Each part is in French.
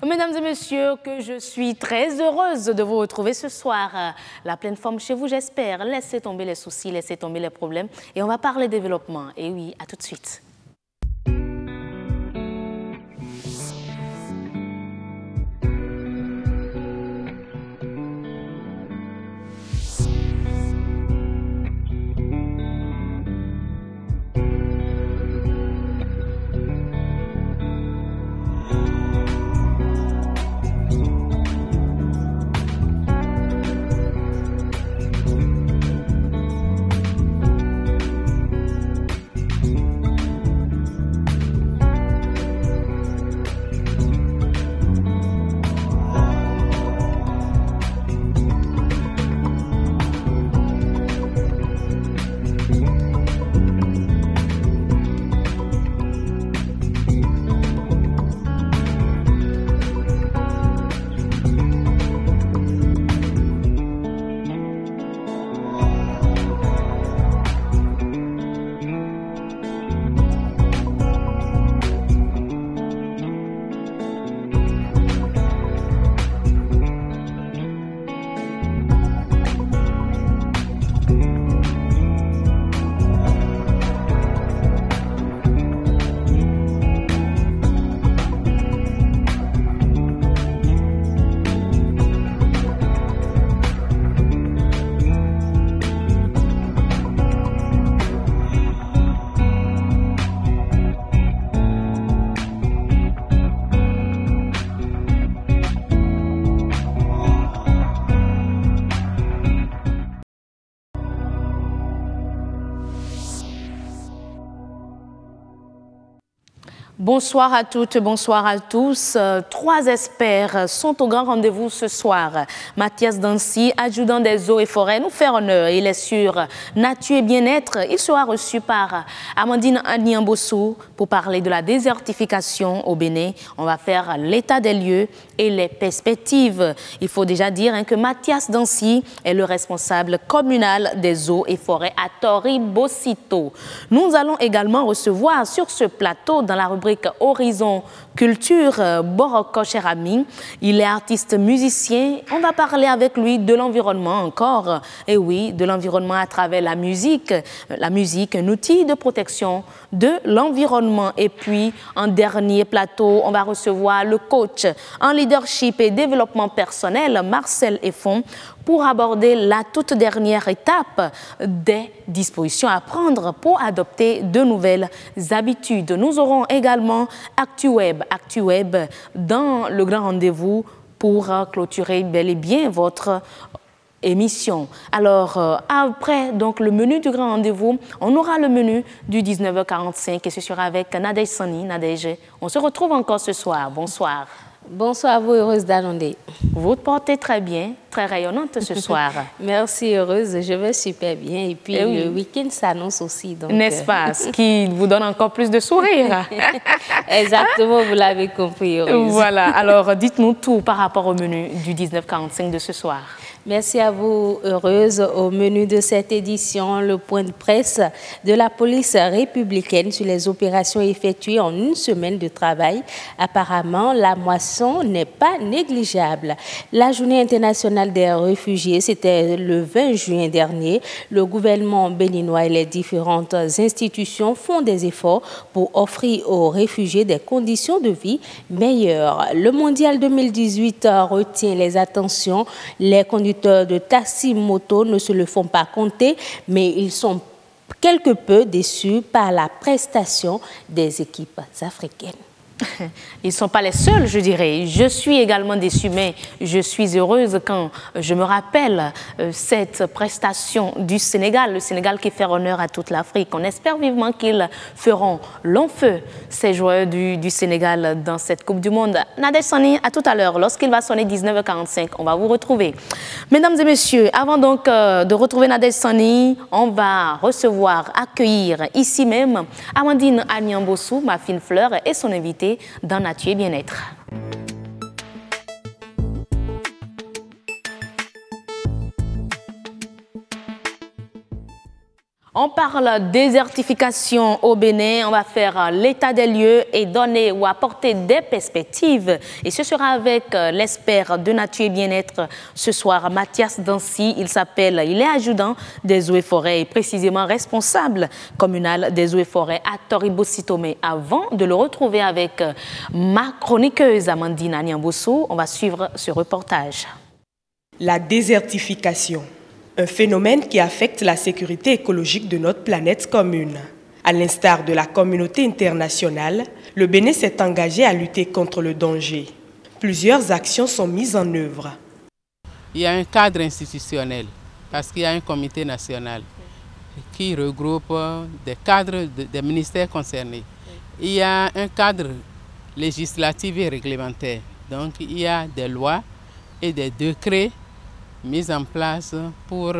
Mesdames et messieurs, que je suis très heureuse de vous retrouver ce soir. La pleine forme chez vous, j'espère. Laissez tomber les soucis, laissez tomber les problèmes et on va parler développement. Et oui, à tout de suite. Bonsoir à toutes, bonsoir à tous. Trois experts sont au grand rendez-vous ce soir. Mathias Dancy, adjudant des eaux et forêts, nous fait honneur. Il est sur Nature et Bien-être. Il sera reçu par Amandine Agniambossou pour parler de la désertification au Bénin. On va faire l'état des lieux et les perspectives. Il faut déjà dire que Mathias Dancy est le responsable communal des eaux et forêts à Tori-Bocito. Nous allons également recevoir sur ce plateau, dans la rubrique Horizon Culture, Boroko Cherami. Il est artiste musicien. On va parler avec lui de l'environnement encore. Et oui, de l'environnement à travers la musique. La musique, un outil de protection de l'environnement. Et puis, en dernier plateau, on va recevoir le coach en leadership et développement personnel, Marcel Effon, pour aborder la toute dernière étape des dispositions à prendre pour adopter de nouvelles habitudes. Nous aurons également ActuWeb dans le grand rendez-vous pour clôturer bel et bien votre émission. Alors, après donc, le menu du grand rendez-vous, on aura le menu du 19h45 et ce sera avec Nadège Sani. Nadège, on se retrouve encore ce soir. Bonsoir. Bonsoir à vous, heureuse d'Alondé. Vous te portez très bien, très rayonnante ce soir. Merci, heureuse, je vais super bien. Et puis, le week-end s'annonce aussi. N'est-ce pas? Ce qui vous donne encore plus de sourire. Exactement, vous l'avez compris, heureuse. Voilà, alors dites-nous tout par rapport au menu du 19h45 de ce soir. Merci à vous, heureuse. Au menu de cette édition, le point de presse de la police républicaine sur les opérations effectuées en une semaine de travail. Apparemment, la moisson n'est pas négligeable. La journée internationale des réfugiés, c'était le 20 juin dernier. Le gouvernement béninois et les différentes institutions font des efforts pour offrir aux réfugiés des conditions de vie meilleures. Le mondial 2018 retient les attentions. Les conducteurs de taxi-moto ne se le font pas compter, mais ils sont quelque peu déçus par la prestation des équipes africaines. Ils ne sont pas les seuls, je dirais. Je suis également déçue, mais je suis heureuse quand je me rappelle cette prestation du Sénégal, le Sénégal qui fait honneur à toute l'Afrique. On espère vivement qu'ils feront long feu, ces joueurs du Sénégal, dans cette Coupe du Monde. Nadège Sani, à tout à l'heure, lorsqu'il va sonner 19h45, on va vous retrouver. Mesdames et messieurs, avant donc de retrouver Nadège Sani, on va accueillir ici même Amandine Agniambossou, ma fine fleur, et son invité dans Nature et Bien-être. On parle désertification au Bénin, on va faire l'état des lieux et donner ou apporter des perspectives. Et ce sera avec l'expert de nature et bien-être ce soir, Mathias Dancy. Il est adjudant des eaux et forêts et précisément responsable communal des eaux et forêts à Toribo-Sito. Mais avant de le retrouver avec ma chroniqueuse Amandine Niambossou, on va suivre ce reportage. La désertification. Un phénomène qui affecte la sécurité écologique de notre planète commune. À l'instar de la communauté internationale, le Bénin s'est engagé à lutter contre le danger. Plusieurs actions sont mises en œuvre. Il y a un cadre institutionnel, parce qu'il y a un comité national qui regroupe des cadres des ministères concernés. Il y a un cadre législatif et réglementaire. Donc il y a des lois et des décrets mis en place pour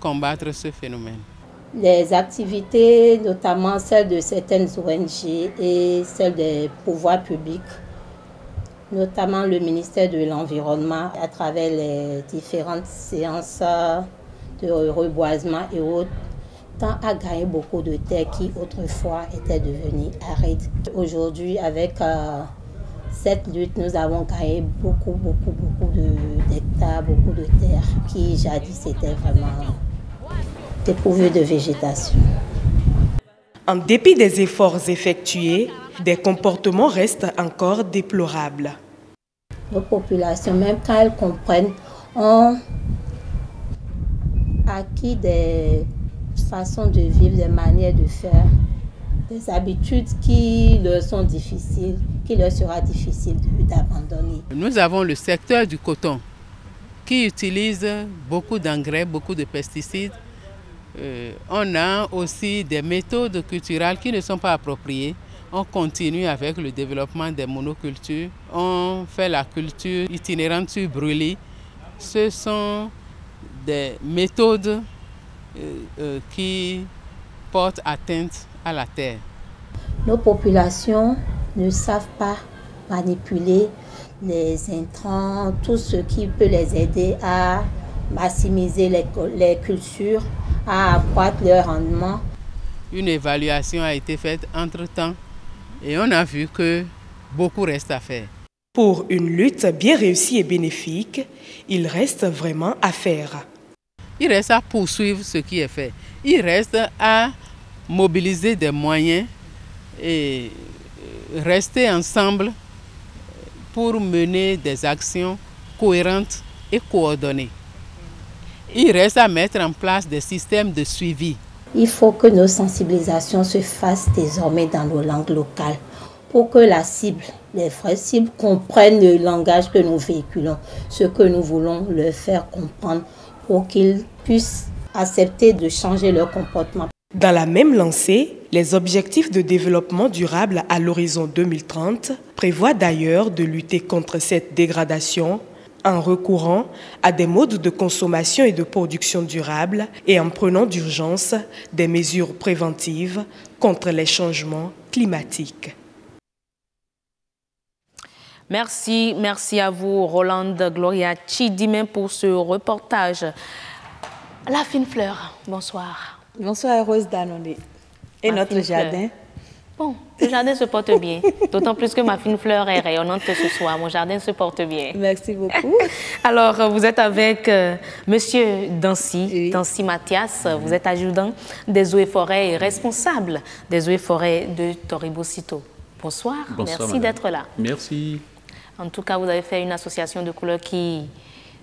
combattre ce phénomène. Les activités, notamment celles de certaines ONG et celles des pouvoirs publics, notamment le ministère de l'Environnement, à travers les différentes séances de reboisement et autres, tend à gagner beaucoup de terres qui autrefois étaient devenues arides. Aujourd'hui, avec cette lutte, nous avons gagné beaucoup d'hectares, beaucoup de terres qui jadis étaient vraiment dépourvues de végétation. En dépit des efforts effectués, des comportements restent encore déplorables. Nos populations, même quand elles comprennent, ont acquis des façons de vivre, des manières de faire, des habitudes qui leur sont difficiles, qui leur sera difficile d'abandonner. Nous avons le secteur du coton qui utilise beaucoup d'engrais, beaucoup de pesticides. On a aussi des méthodes culturelles qui ne sont pas appropriées. On continue avec le développement des monocultures. On fait la culture itinérante sur brûlis. Ce sont des méthodes qui portent atteinte à la terre. Nos populations ne savent pas manipuler les intrants, tout ce qui peut les aider à maximiser les cultures, à accroître leur rendement. Une évaluation a été faite entre-temps et on a vu que beaucoup reste à faire. Pour une lutte bien réussie et bénéfique, il reste vraiment à faire. Il reste à poursuivre ce qui est fait. Il reste à mobiliser des moyens et rester ensemble pour mener des actions cohérentes et coordonnées. Il reste à mettre en place des systèmes de suivi. Il faut que nos sensibilisations se fassent désormais dans nos langues locales pour que la cible, les vraies cibles, comprennent le langage que nous véhiculons, ce que nous voulons leur faire comprendre pour qu'ils puissent accepter de changer leur comportement. Dans la même lancée, les objectifs de développement durable à l'horizon 2030 prévoient d'ailleurs de lutter contre cette dégradation en recourant à des modes de consommation et de production durables et en prenant d'urgence des mesures préventives contre les changements climatiques. Merci à vous, Rolande Gloria Chidimé, pour ce reportage. La fine fleur, bonsoir. Bonsoir, Rose Danone. Et notre jardin? Bon, le jardin se porte bien, d'autant plus que ma fine fleur est rayonnante ce soir. Mon jardin se porte bien. Merci beaucoup. Alors, vous êtes avec Monsieur Dancy, oui. Dancy Mathias. Vous êtes adjudant des eaux et forêts et responsable des eaux et forêts de Toribo-Sito. Bonsoir, merci d'être là. Merci. En tout cas, vous avez fait une association de couleurs qui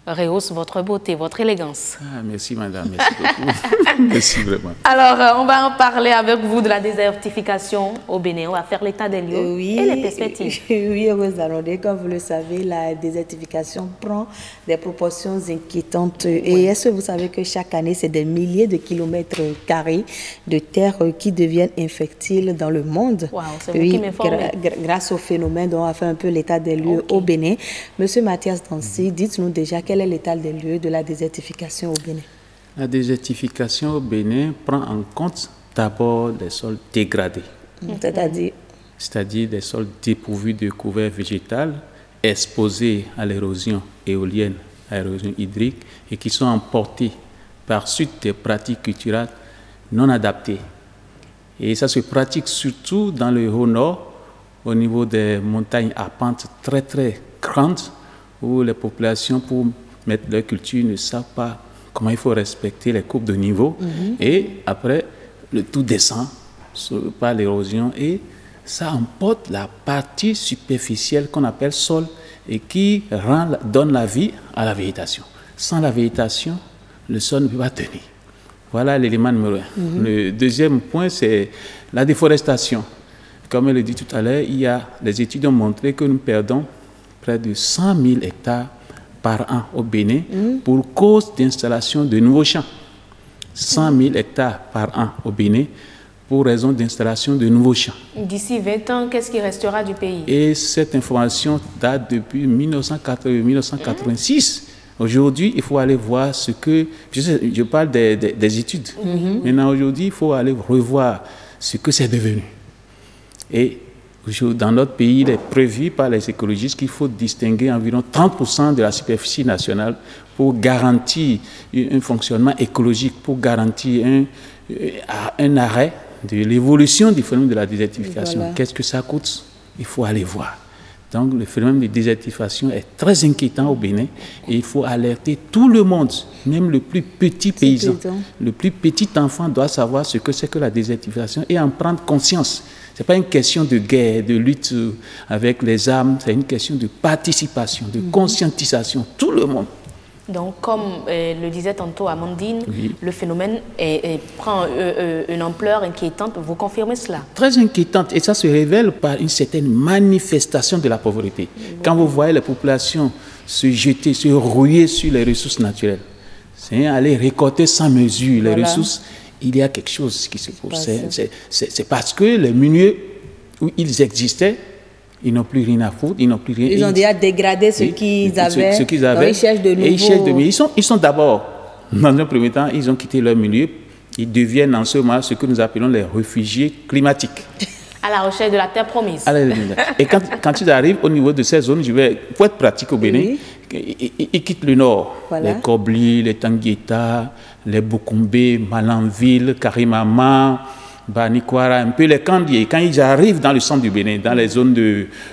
rehausse votre beauté, votre élégance. Ah, merci madame, merci beaucoup. Merci vraiment. Alors, on va en parler avec vous de la désertification au Bénin. On va faire l'état des lieux et les perspectives. Oui, Rosalonde, comme vous le savez, la désertification prend des proportions inquiétantes. Oui. Et est-ce que vous savez que chaque année, c'est des milliers de kilomètres carrés de terre qui deviennent infertiles dans le monde? Wow, c'est vous qui m'informez. Grâce au phénomène dont on a fait un peu l'état des lieux au Bénin. Monsieur Mathias Dancy, dites-nous déjà quel est l'état des lieux de la désertification au Bénin? La désertification au Bénin prend en compte d'abord des sols dégradés. C'est-à-dire des sols dépourvus de couvert végétal, exposés à l'érosion éolienne, à l'érosion hydrique, et qui sont emportés par suite des pratiques culturelles non adaptées. Et ça se pratique surtout dans le Haut-Nord, au niveau des montagnes à pente très très grande, où les populations, pour mettre leur culture, ne savent pas comment il faut respecter les courbes de niveau. Et après, le tout descend par l'érosion et ça emporte la partie superficielle qu'on appelle sol et qui donne la vie à la végétation. Sans la végétation, le sol ne peut pas tenir. Voilà l'élément numéro 1. Le deuxième point, c'est la déforestation. Comme elle le dit tout à l'heure, les études ont montré que nous perdons près de 100 000 hectares par an au Bénin pour cause d'installation de nouveaux champs. 100 000 hectares par an au Bénin pour raison d'installation de nouveaux champs. D'ici 20 ans, qu'est-ce qui restera du pays? Et cette information date depuis 1986. Aujourd'hui, il faut aller voir ce que... Je parle des études. Maintenant, aujourd'hui, il faut aller revoir ce que c'est devenu. Et dans notre pays, il est prévu par les écologistes qu'il faut distinguer environ 30% de la superficie nationale pour garantir un fonctionnement écologique, pour garantir un arrêt de l'évolution du phénomène de la désertification. Voilà. Qu'est-ce que ça coûte? Il faut aller voir. Donc, le phénomène de désertification est très inquiétant au Bénin et il faut alerter tout le monde, même le plus petit paysan. Le plus petit enfant doit savoir ce que c'est que la désertification et en prendre conscience. Ce n'est pas une question de guerre, de lutte avec les armes, c'est une question de participation, de conscientisation, tout le monde. Donc, comme le disait tantôt Amandine, le phénomène prend une ampleur inquiétante. Vous confirmez cela? Très inquiétante. Et ça se révèle par une certaine manifestation de la pauvreté. Quand vous voyez les populations se jeter, se rouiller sur les ressources naturelles, c'est aller récolter sans mesure les ressources, il y a quelque chose qui se passe. C'est parce que les milieux où ils existaient, ils n'ont plus rien à foutre, ils n'ont plus rien. Ils ont déjà dégradé ce qu'ils avaient. Ce qu'ils avaient. Ils cherchent de nouveau. Ils sont d'abord, dans un premier temps, ils ont quitté leur milieu. Ils deviennent en ce moment ce que nous appelons les réfugiés climatiques. À la recherche de la terre promise. Et quand ils arrivent au niveau de ces zones, pour être pratique au Bénin, ils quittent le nord. Voilà. Les Kobli, les Tanguieta, les Bukumbe, Malanville, Karimama, Banikwara, un peu les Kandié. Quand ils arrivent dans le centre du Bénin, dans les zones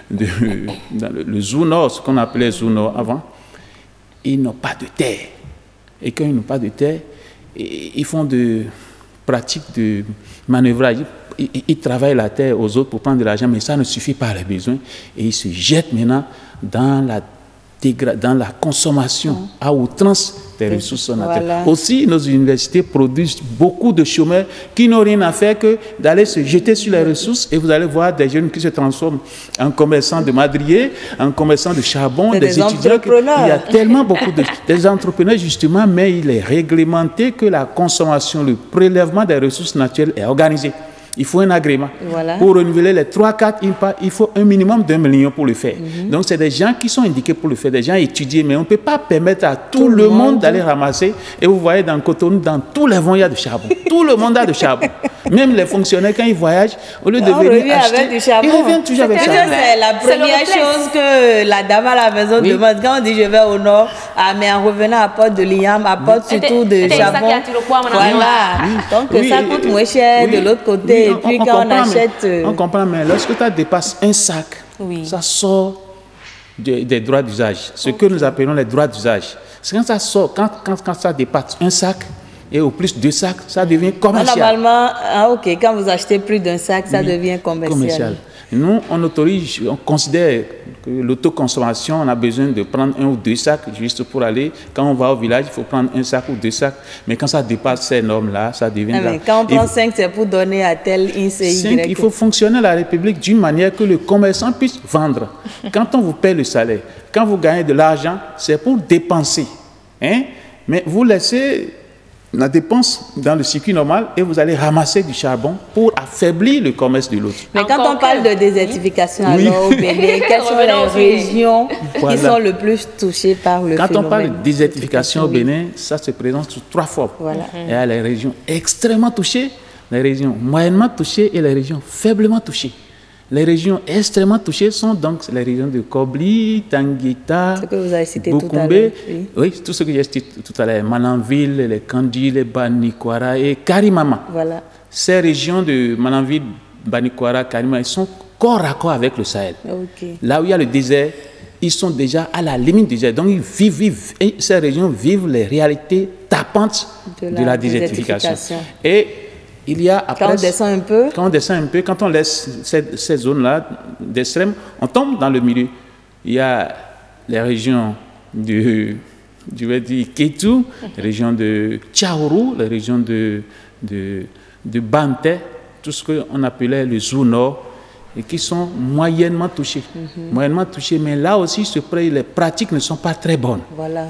dans le Zou Nord, ce qu'on appelait Zou Nord avant, ils n'ont pas de terre. Et quand ils n'ont pas de terre, ils font de pratiques de manœuvrage. Ils travaillent la terre aux autres pour prendre de l'argent, mais ça ne suffit pas à leurs besoins. Et ils se jettent maintenant dans la consommation à outrance des ressources naturelles. Aussi, nos universités produisent beaucoup de chômeurs qui n'ont rien à faire que d'aller se jeter sur les ressources et vous allez voir des jeunes qui se transforment en commerçants de madriers, en commerçants de charbon, des étudiants. Il y a tellement beaucoup des entrepreneurs justement, mais il est réglementé que la consommation, le prélèvement des ressources naturelles est organisé. Il faut un agrément. Pour renouveler les 3-4 IMPA, il faut un minimum d'1 million pour le faire. Donc, c'est des gens qui sont indiqués pour le faire, des gens étudiés, mais on ne peut pas permettre à tout le monde d'aller ramasser. Et vous voyez, dans Cotonou, dans tous les vents, il y a du charbon. Tout le monde a du charbon. Même les fonctionnaires, quand ils voyagent, au lieu de venir acheter, ils reviennent toujours avec du charbon. C'est la première chose que la dame à la maison demande. Quand on dit je vais au nord, mais en revenant à Port de Liam, apporte surtout de charbon. Voilà. Donc, ça coûte moins cher de l'autre côté. Et puis quand on achète... On comprend, mais lorsque tu dépasses un sac, ça sort des droits d'usage. Ce que nous appelons les droits d'usage. C'est quand ça sort, quand ça dépasse un sac, et au plus 2 sacs, ça devient commercial. Normalement, quand vous achetez plus d'un sac, ça devient commercial. Nous, on considère que l'autoconsommation, on a besoin de prendre 1 ou 2 sacs juste pour aller. Quand on va au village, il faut prendre 1 sac ou 2 sacs. Mais quand ça dépasse ces normes-là, ça devient... quand on prend 5, c'est pour donner à tel INCY. Il faut fonctionner à la République d'une manière que le commerçant puisse vendre. Quand on vous paie le salaire, quand vous gagnez de l'argent, c'est pour dépenser. Mais vous laissez la dépense dans le circuit normal et vous allez ramasser du charbon pour affaiblir le commerce de l'autre. Mais quand on parle de désertification alors au Bénin, quelles sont les régions qui sont le plus touchées par le phénomène? Quand on parle de désertification au Bénin, ça se présente sous 3 formes. Il y a les régions extrêmement touchées, les régions moyennement touchées et les régions faiblement touchées. Les régions extrêmement touchées sont donc les régions de Kobli, Tanguita, Bukumbe, oui, tout ce que j'ai cité tout à l'heure, Mananville, les Kandi, les Banikwara et Karimama. Voilà. Ces régions de Mananville, Banikwara, Karimama, ils sont corps à corps avec le Sahel. Okay. Là où il y a le désert, ils sont déjà à la limite du désert. Donc ils vivent, et ces régions vivent les réalités tapantes de la désertification. Et il y a après, quand on descend un peu, quand on laisse ces zones-là d'extrême, on tombe dans le milieu. Il y a les régions je vais dire Kétou, les régions de Tchaourou, les régions de Bante, tout ce qu'on appelait le Zou Nord, et qui sont moyennement touchés. Moyennement touchés, mais là aussi, les pratiques ne sont pas très bonnes. Voilà.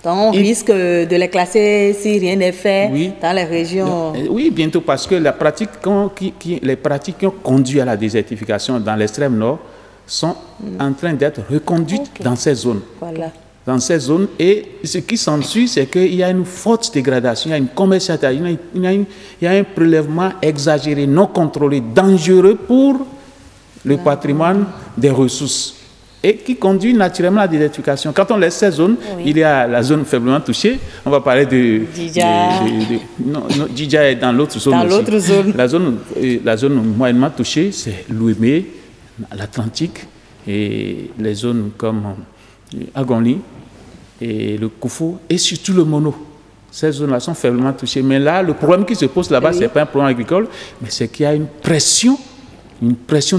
Donc, on risque de les classer si rien n'est fait dans les régions. Oui, bientôt, parce que les pratiques qui ont conduit à la désertification dans l'extrême nord sont en train d'être reconduites dans ces zones. Voilà. Dans ces zones, et ce qui s'ensuit, c'est qu'il y a une forte dégradation, il y a une commercialisation, il y a un prélèvement exagéré, non contrôlé, dangereux pour le patrimoine des ressources, et qui conduit naturellement à la désertification. Quand on laisse ces zones, il y a la zone faiblement touchée. On va parler de Djidja. Non, Djidja est dans l'autre zone. Dans l'autre zone. La zone moyennement touchée, c'est l'Ouémé, l'Atlantique, et les zones comme Agonli et le Koufou, et surtout le Mono. Ces zones-là sont faiblement touchées. Mais là, le problème qui se pose là-bas, ce n'est pas un problème agricole, mais c'est qu'il y a une pression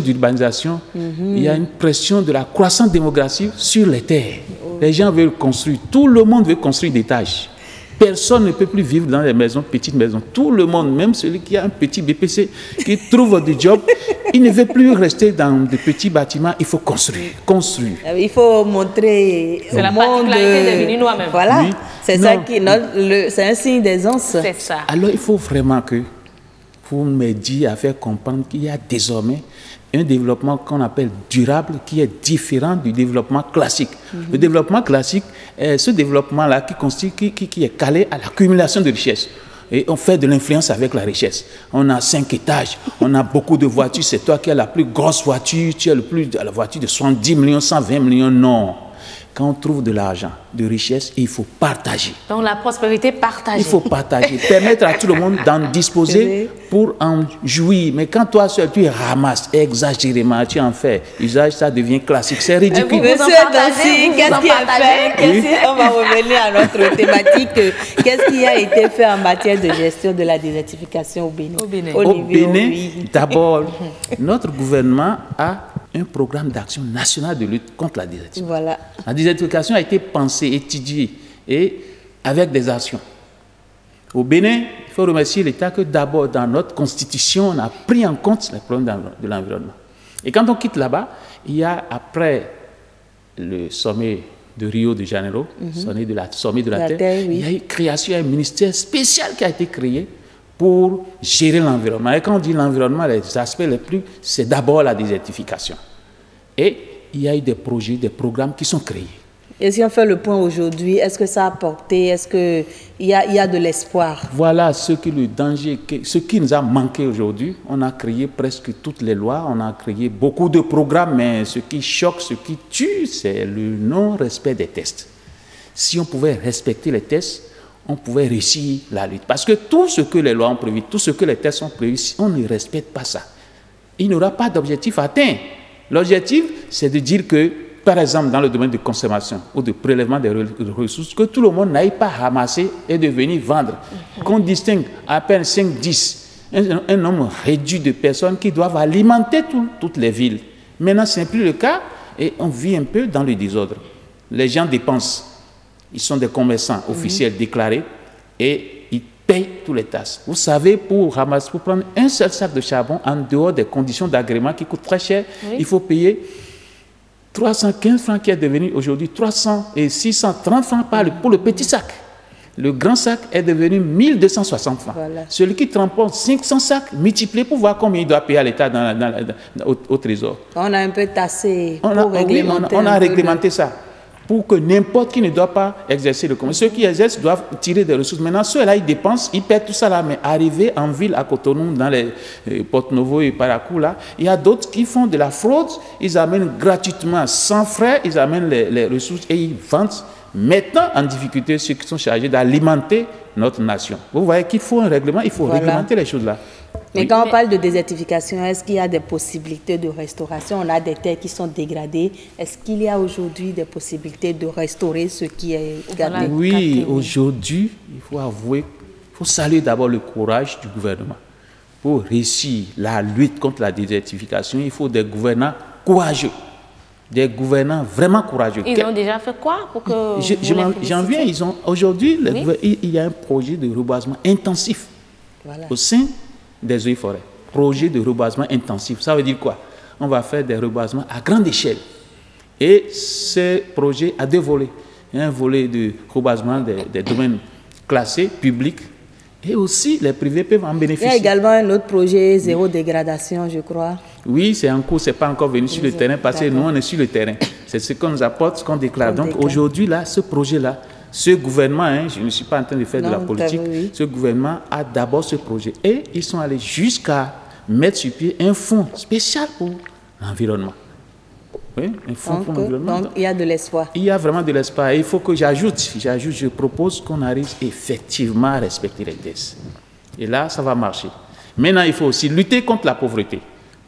d'urbanisation, il y a une pression de la croissance démographique sur les terres. Les gens veulent construire, tout le monde veut construire des étages. Personne ne peut plus vivre dans des maisons, petites maisons. Tout le monde, même celui qui a un petit BPC, qui trouve du job, il ne veut plus rester dans des petits bâtiments, il faut construire. Il faut montrer c'est la particularité des Béninois même. Voilà, c'est ça qui c'est un signe d'aisance. C'est ça. Alors il faut vraiment que vous m'aidiez à faire comprendre qu'il y a désormais un développement qu'on appelle durable qui est différent du développement classique. Le développement classique est ce développement-là qui est calé à l'accumulation de richesses. Et on fait de l'influence avec la richesse. On a 5 étages, on a beaucoup de voitures. C'est toi qui as la plus grosse voiture, tu as la voiture de 70 millions, 120 millions. Non. Quand on trouve de l'argent, de richesse, il faut partager. Donc la prospérité partagée. Il faut partager, permettre à tout le monde d'en disposer pour en jouir. Mais quand toi seul, tu ramasses exagérément, tu en fais usage, ça devient classique. C'est ridicule. Monsieur Dancy, qu'est-ce qui est fait? On va revenir à notre thématique. Qu'est-ce qui a été fait en matière de gestion de la désertification au Bénin? Au Bénin, d'abord, notre gouvernement a un programme d'action national de lutte contre la désertification. Voilà. La désertification a été pensée, étudiée, et avec des actions. Au Bénin, il faut remercier l'État que d'abord, dans notre constitution, on a pris en compte les problèmes de l'environnement. Et quand on quitte là-bas, il y a, après le sommet de Rio de Janeiro, sommet de la Terre, il y a eu création d'un ministère spécial qui a été créé pour gérer l'environnement. Et quand on dit l'environnement, les aspects les plus, c'est d'abord la désertification. Et il y a eu des projets, des programmes qui sont créés. Et si on fait le point aujourd'hui, est-ce que ça a porté, est-ce qu'il y a de l'espoir? Voilà ce qui nous a manqué aujourd'hui. On a créé presque toutes les lois, on a créé beaucoup de programmes, mais ce qui choque, ce qui tue, c'est le non-respect des tests. Si on pouvait respecter les tests, on pouvait réussir la lutte. Parce que tout ce que les lois ont prévu, tout ce que les tests ont prévu, si on ne respecte pas ça, il n'y aura pas d'objectif atteint. L'objectif, c'est de dire que, par exemple, dans le domaine de consommation ou de prélèvement des ressources, que tout le monde n'aille pas ramasser et de venir vendre. Qu'on distingue à peine 5-10, un nombre réduit de personnes qui doivent alimenter toutes les villes. Maintenant, ce n'est plus le cas et on vit un peu dans le désordre. Les gens dépensent. Ils sont des commerçants officiels déclarés et ils payent tous les taxes. Vous savez, pour prendre un seul sac de charbon, en dehors des conditions d'agrément qui coûtent très cher, il faut payer 315 francs qui est devenu aujourd'hui 300 et 630 francs pour le petit sac. Le grand sac est devenu 1260 francs. Voilà. Celui qui transporte 500 sacs, multiplié pour voir combien il doit payer à l'État au trésor. On a un peu tassé on a réglementé ça. pour que n'importe qui ne doit pas exercer le commerce. Ceux qui exercent doivent tirer des ressources. Maintenant, ceux-là, ils dépensent, ils perdent tout ça là, mais arriver en ville à Cotonou, dans les Porto-Novo et Parakou, là, il y a d'autres qui font de la fraude, ils amènent gratuitement, sans frais, ils amènent les ressources et ils vendent, mettant en difficulté ceux qui sont chargés d'alimenter notre nation. Vous voyez qu'il faut un règlement, il faut réglementer les choses là. Mais quand on parle de désertification, est-ce qu'il y a des possibilités de restauration? On a des terres qui sont dégradées. Est-ce qu'il y a aujourd'hui des possibilités de restaurer ce qui est gardé? Oui, aujourd'hui, il faut avouer, il faut saluer d'abord le courage du gouvernement. Pour réussir la lutte contre la désertification, il faut des gouvernants courageux. Des gouvernants vraiment courageux. Ils ont déjà fait quoi pour que j'en viens, aujourd'hui, il y a un projet de reboisement intensif au sein des eaux et forêts. Projet de reboisement intensif. Ça veut dire quoi? On va faire des reboisements à grande échelle. Et ce projet a deux volets. Il y a un volet de reboisement des domaines classés, publics, et aussi les privés peuvent en bénéficier. Il y a également un autre projet, zéro dégradation, je crois. Oui, c'est en cours, ce n'est pas encore venu sur le terrain, parce que nous, on est sur le terrain. C'est ce qu'on nous apporte, ce qu'on déclare. Donc aujourd'hui, là, ce projet-là, ce gouvernement, je ne suis pas en train de faire de la politique, ce gouvernement a d'abord ce projet. Et ils sont allés jusqu'à mettre sur pied un fonds spécial pour l'environnement. Oui, un fonds pour l'environnement. Donc, il y a de l'espoir. Il y a vraiment de l'espoir. Il faut que j'ajoute, je propose qu'on arrive effectivement à respecter les tests. Et là, ça va marcher. Maintenant, il faut aussi lutter contre la pauvreté.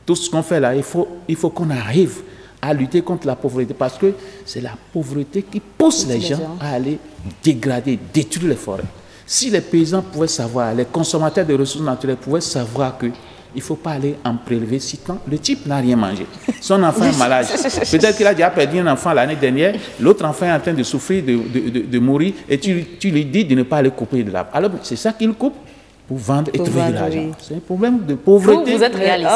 Tout ce qu'on fait là, il faut qu'on arrive à lutter contre la pauvreté, parce que c'est la pauvreté qui pousse les gens à aller dégrader, détruire les forêts. Si les paysans pouvaient savoir, les consommateurs de ressources naturelles pouvaient savoir qu'il ne faut pas aller en prélever si quand le type n'a rien mangé. Son enfant est malade. Peut-être qu'il a déjà perdu un enfant l'année dernière, l'autre enfant est en train de souffrir, de mourir, et tu lui dis de ne pas aller couper de l'arbre. Alors c'est ça qu'il coupe pour vendre et trouver de l'argent. C'est un problème de pauvreté. Vous êtes réaliste.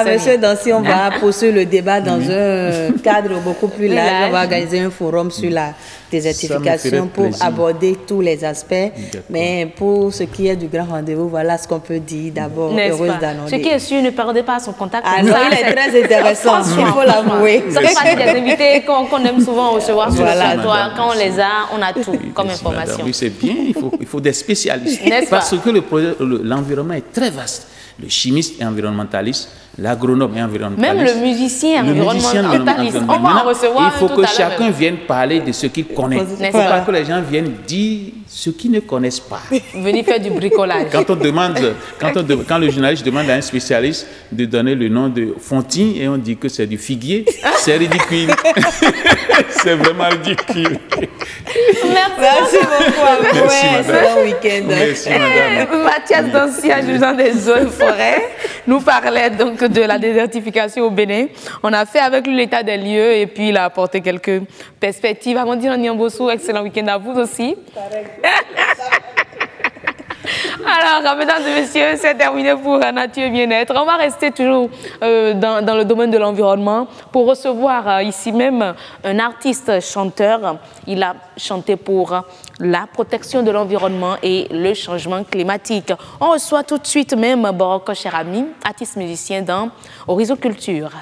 Monsieur Dancy, on va poursuivre le débat dans un cadre beaucoup plus large. On va organiser un forum sur la désertification pour aborder tous les aspects. Mais pour ce qui est du grand rendez-vous, voilà ce qu'on peut dire. D'abord, heureuse d'annoncer. Ce qui est sûr, ne perdez pas son contact. Ah non, il est très intéressant, il faut l'avouer. Ça fait partie des invités qu'on aime souvent recevoir sur le plateau. Quand on les a, on a tout comme information. Oui, c'est bien, il faut des spécialistes. Parce que l'environnement est très vaste. Le chimiste et environnementaliste, l'agronome et environnementaliste. Même le musicien environnementaliste. On va en recevoir. Il faut que chacun vienne parler de ce qu'il connaît. Il ne faut pas que les gens viennent dire ce qu'ils ne connaissent pas. Venez faire du bricolage. Quand le journaliste demande à un spécialiste de donner le nom de Fonti et on dit que c'est du figuier, c'est ridicule. C'est vraiment ridicule. Merci beaucoup. Merci, madame. Bon week-end. Merci, madame. Mathias Dancy, adjudant des eaux et forêts, nous parlait donc de la désertification au Bénin. On a fait avec lui l'état des lieux et puis il a apporté quelques perspectives. Amandine Onyamboso, excellent week-end à vous aussi. Alors, mesdames et messieurs, c'est terminé pour Nature et Bien-être. On va rester toujours dans le domaine de l'environnement pour recevoir ici même un artiste chanteur. Il a chanté pour la protection de l'environnement et le changement climatique. On reçoit tout de suite même Boroko Cherami, artiste musicien dans Horizon Culture.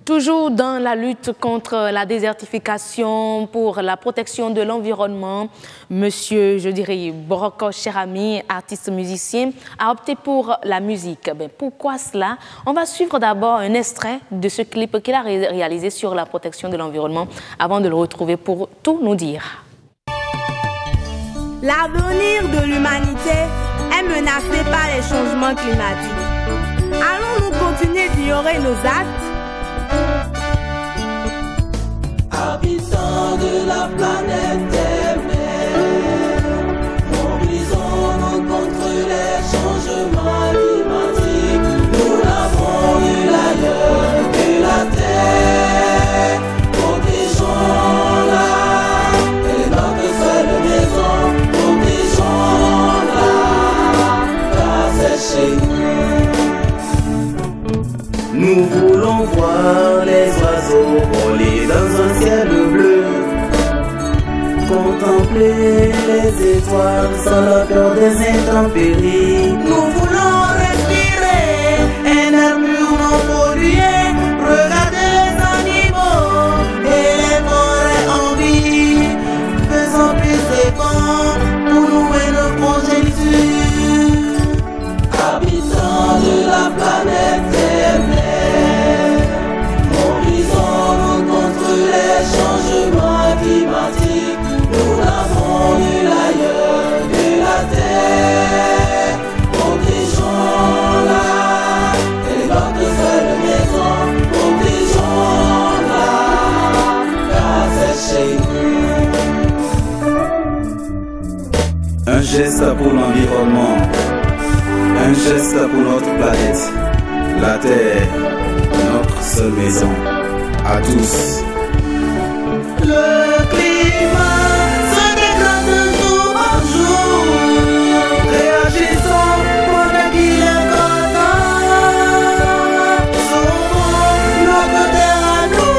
Toujours dans la lutte contre la désertification, pour la protection de l'environnement, monsieur, je dirais, Boroko Cherami, artiste musicien, a opté pour la musique. Ben, pourquoi cela? On va suivre d'abord un extrait de ce clip qu'il a réalisé sur la protection de l'environnement avant de le retrouver pour tout nous dire. L'avenir de l'humanité est menacé par les changements climatiques. Allons-nous continuer d'ignorer nos actes? Habitants de la planète Terre, mobilisons-nous contre les changements climatiques. Nous l'avons eu l'ailleurs de la terre, protégeons-la, et notre seule maison, protégeons-la, car c'est chez nous. Nous voulons voir les oiseaux voler dans un ciel bleu, contempler les étoiles sans la peur des intempéries. Nous voulons Un geste pour l'environnement, un geste pour notre planète, la Terre, notre seule maison, à tous. Le climat se dégrade de jour en jour. Réagissons pendant qu'il est encore temps. Sauvons notre terre à nous.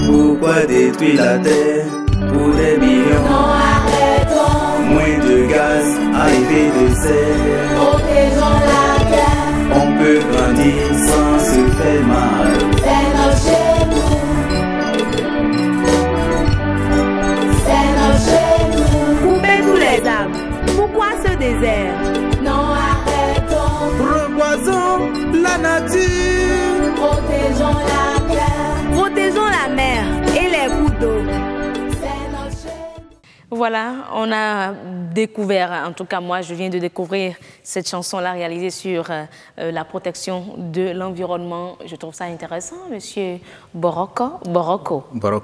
Pourquoi détruire la terre pour des millions? Non, arrêtons. Moins de gaz à effet de serre. Protégeons la terre. On peut grandir sans se faire mal. C'est notre chez nous. C'est notre chez nous. Coupez tous les arbres. Pourquoi ce désert? Non, arrêtons. Reboisons la nature. Protégeons la terre. Protégeons la mer et les cours d'eau. Voilà, on a découvert, en tout cas moi je viens de découvrir cette chanson-là réalisée sur la protection de l'environnement. Je trouve ça intéressant, monsieur Boroko, voilà,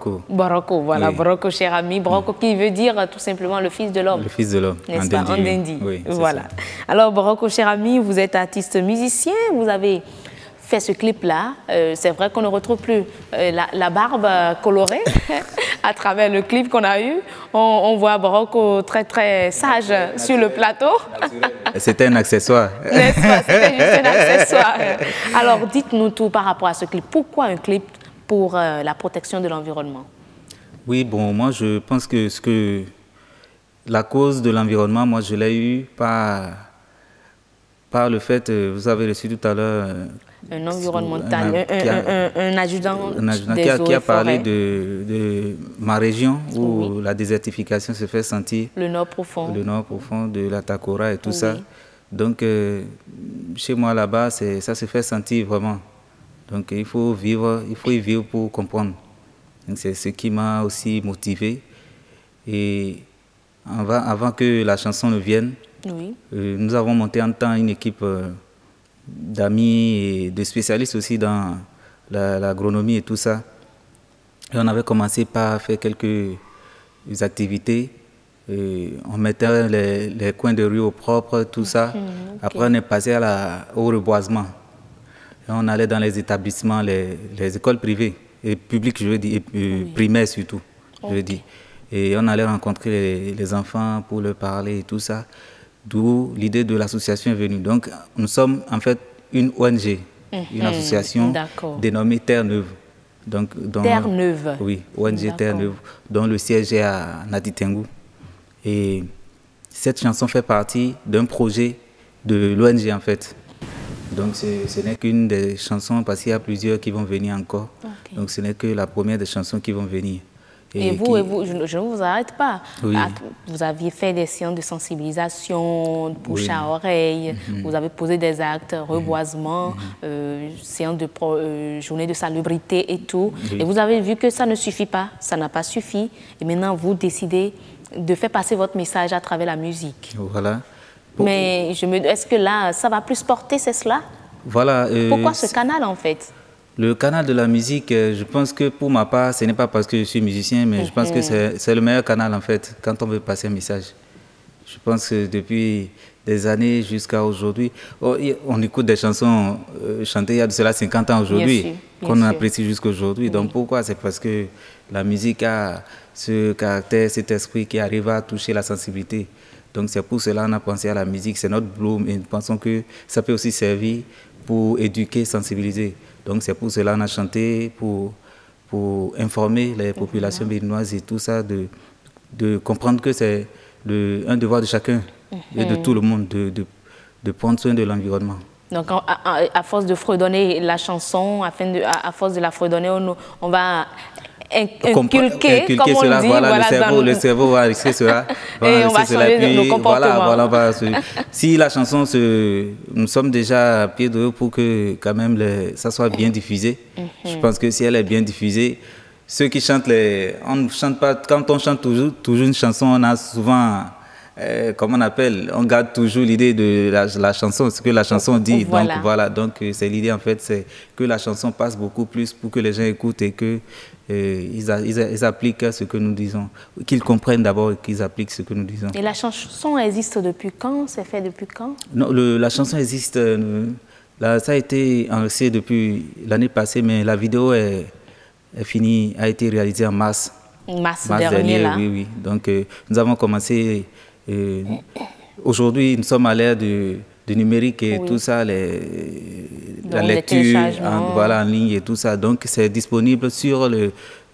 oui. Boroko, cher ami. Boroko qui veut dire tout simplement le fils de l'homme. Le fils de l'homme, n'est-ce pas, en Dendi. Oui, voilà. Ça. Alors Boroko, cher ami, vous êtes artiste musicien, vous avez fait ce clip-là. C'est vrai qu'on ne retrouve plus la barbe colorée à travers le clip qu'on a eu. On voit Boroko très très sage sur le plateau. C'était un accessoire. N'est-ce pas? C'était juste un accessoire. Alors dites-nous tout par rapport à ce clip. Pourquoi un clip pour la protection de l'environnement? Oui, bon, moi je pense que la cause de l'environnement, moi je l'ai eu par le fait, vous avez reçu tout à l'heure un environnemental, un adjudant qui a parlé de ma région où oui. La désertification se fait sentir. Le nord profond. Le nord profond de la Takora et tout oui. Ça. Donc, chez moi là-bas, ça se fait sentir vraiment. Donc, il faut y vivre pour comprendre. C'est ce qui m'a aussi motivé. Et avant que la chanson ne vienne, oui. Nous avons monté en temps une équipe d'amis et de spécialistes aussi dans l'agronomie et tout ça. Et on avait commencé par faire quelques activités. On mettait les coins de rue au propre, tout ça. Okay. Après, on est passé au reboisement. Et on allait dans les établissements, les écoles privées et publiques, je veux dire, et primaires surtout, je veux dire. Et on allait rencontrer les enfants pour leur parler et tout ça. D'où l'idée de l'association est venue. Donc, nous sommes en fait une ONG, une association dénommée Terre Neuve. Terre Neuve. Oui, ONG Terre Neuve, dont le siège est à Naditengu. Et cette chanson fait partie d'un projet de l'ONG en fait. Donc, ce n'est qu'une des chansons parce qu'il y a plusieurs qui vont venir encore. Okay. Donc, ce n'est que la première des chansons qui vont venir. Et vous, je ne vous arrête pas. Oui. Vous aviez fait des séances de sensibilisation, bouche à oreille, vous avez posé des actes, reboisement, séances de journée de salubrité et tout. Oui. Et vous avez vu que ça ne suffit pas, ça n'a pas suffi. Et maintenant, vous décidez de faire passer votre message à travers la musique. Voilà. Mais est-ce que là, ça va plus porter, c'est cela? Voilà. Pourquoi ce canal en fait? Le canal de la musique, je pense que pour ma part, ce n'est pas parce que je suis musicien, mais je pense que c'est le meilleur canal en fait, quand on veut passer un message. Je pense que depuis des années jusqu'à aujourd'hui, on écoute des chansons chantées il y a de cela 50 ans aujourd'hui, qu'on apprécie jusqu'à aujourd'hui. Donc pourquoi? C'est parce que la musique a ce caractère, cet esprit qui arrive à toucher la sensibilité. Donc c'est pour cela qu'on a pensé à la musique, c'est notre bloom et nous pensons que ça peut aussi servir pour éduquer, sensibiliser. Donc c'est pour cela qu'on a chanté, pour informer les populations béninoises et tout ça, de comprendre que c'est un devoir de chacun et de tout le monde de prendre soin de l'environnement. Donc à force de fredonner la chanson, à force de la fredonner, on va inculquer comme on cela, dit. Voilà, le cerveau va écrire cela. Et on va changer nos comportements. Si la chanson, nous sommes déjà à pied d'œuvre pour que quand même ça soit bien diffusé. Je pense que si elle est bien diffusée, ceux qui chantent, on ne chante pas, quand on chante toujours une chanson, on a souvent comment on appelle, on garde toujours l'idée de la chanson, ce que la chanson dit. Voilà. Donc voilà, donc c'est l'idée en fait, c'est que la chanson passe beaucoup plus pour que les gens écoutent et que ils appliquent ce que nous disons, qu'ils comprennent d'abord et qu'ils appliquent ce que nous disons. Et la chanson existe depuis quand? C'est fait depuis quand? Non, la chanson existe, là, ça a été enregistré depuis l'année passée, mais la vidéo est finie, a été réalisée en mars. Mars dernier, là. Oui, oui. Donc nous avons commencé, aujourd'hui nous sommes à l'ère du numérique et tout ça, la lecture en ligne et tout ça. Donc c'est disponible sur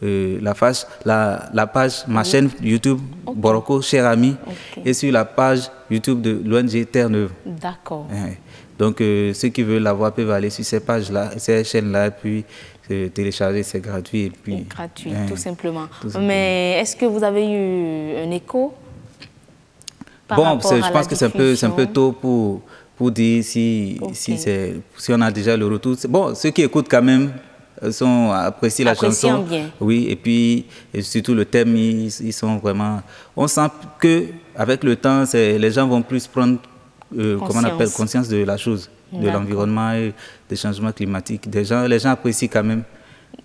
la page, ma chaîne YouTube, Boroko, cher ami, et sur la page YouTube de l'ONG Terre-Neuve. D'accord. Donc ceux qui veulent la voir peuvent aller sur ces pages-là, ces chaînes-là, puis télécharger, c'est gratuit. Et puis, gratuit, tout simplement. Mais est-ce que vous avez eu un écho Bon, je pense que c'est un peu tôt pour dire si on a déjà le retour. Bon, ceux qui écoutent quand même apprécient la chanson. Bien. Oui, et puis surtout le thème, ils sont vraiment... On sent qu'avec le temps, les gens vont plus prendre conscience de la chose, de l'environnement et des changements climatiques. Les gens apprécient quand même.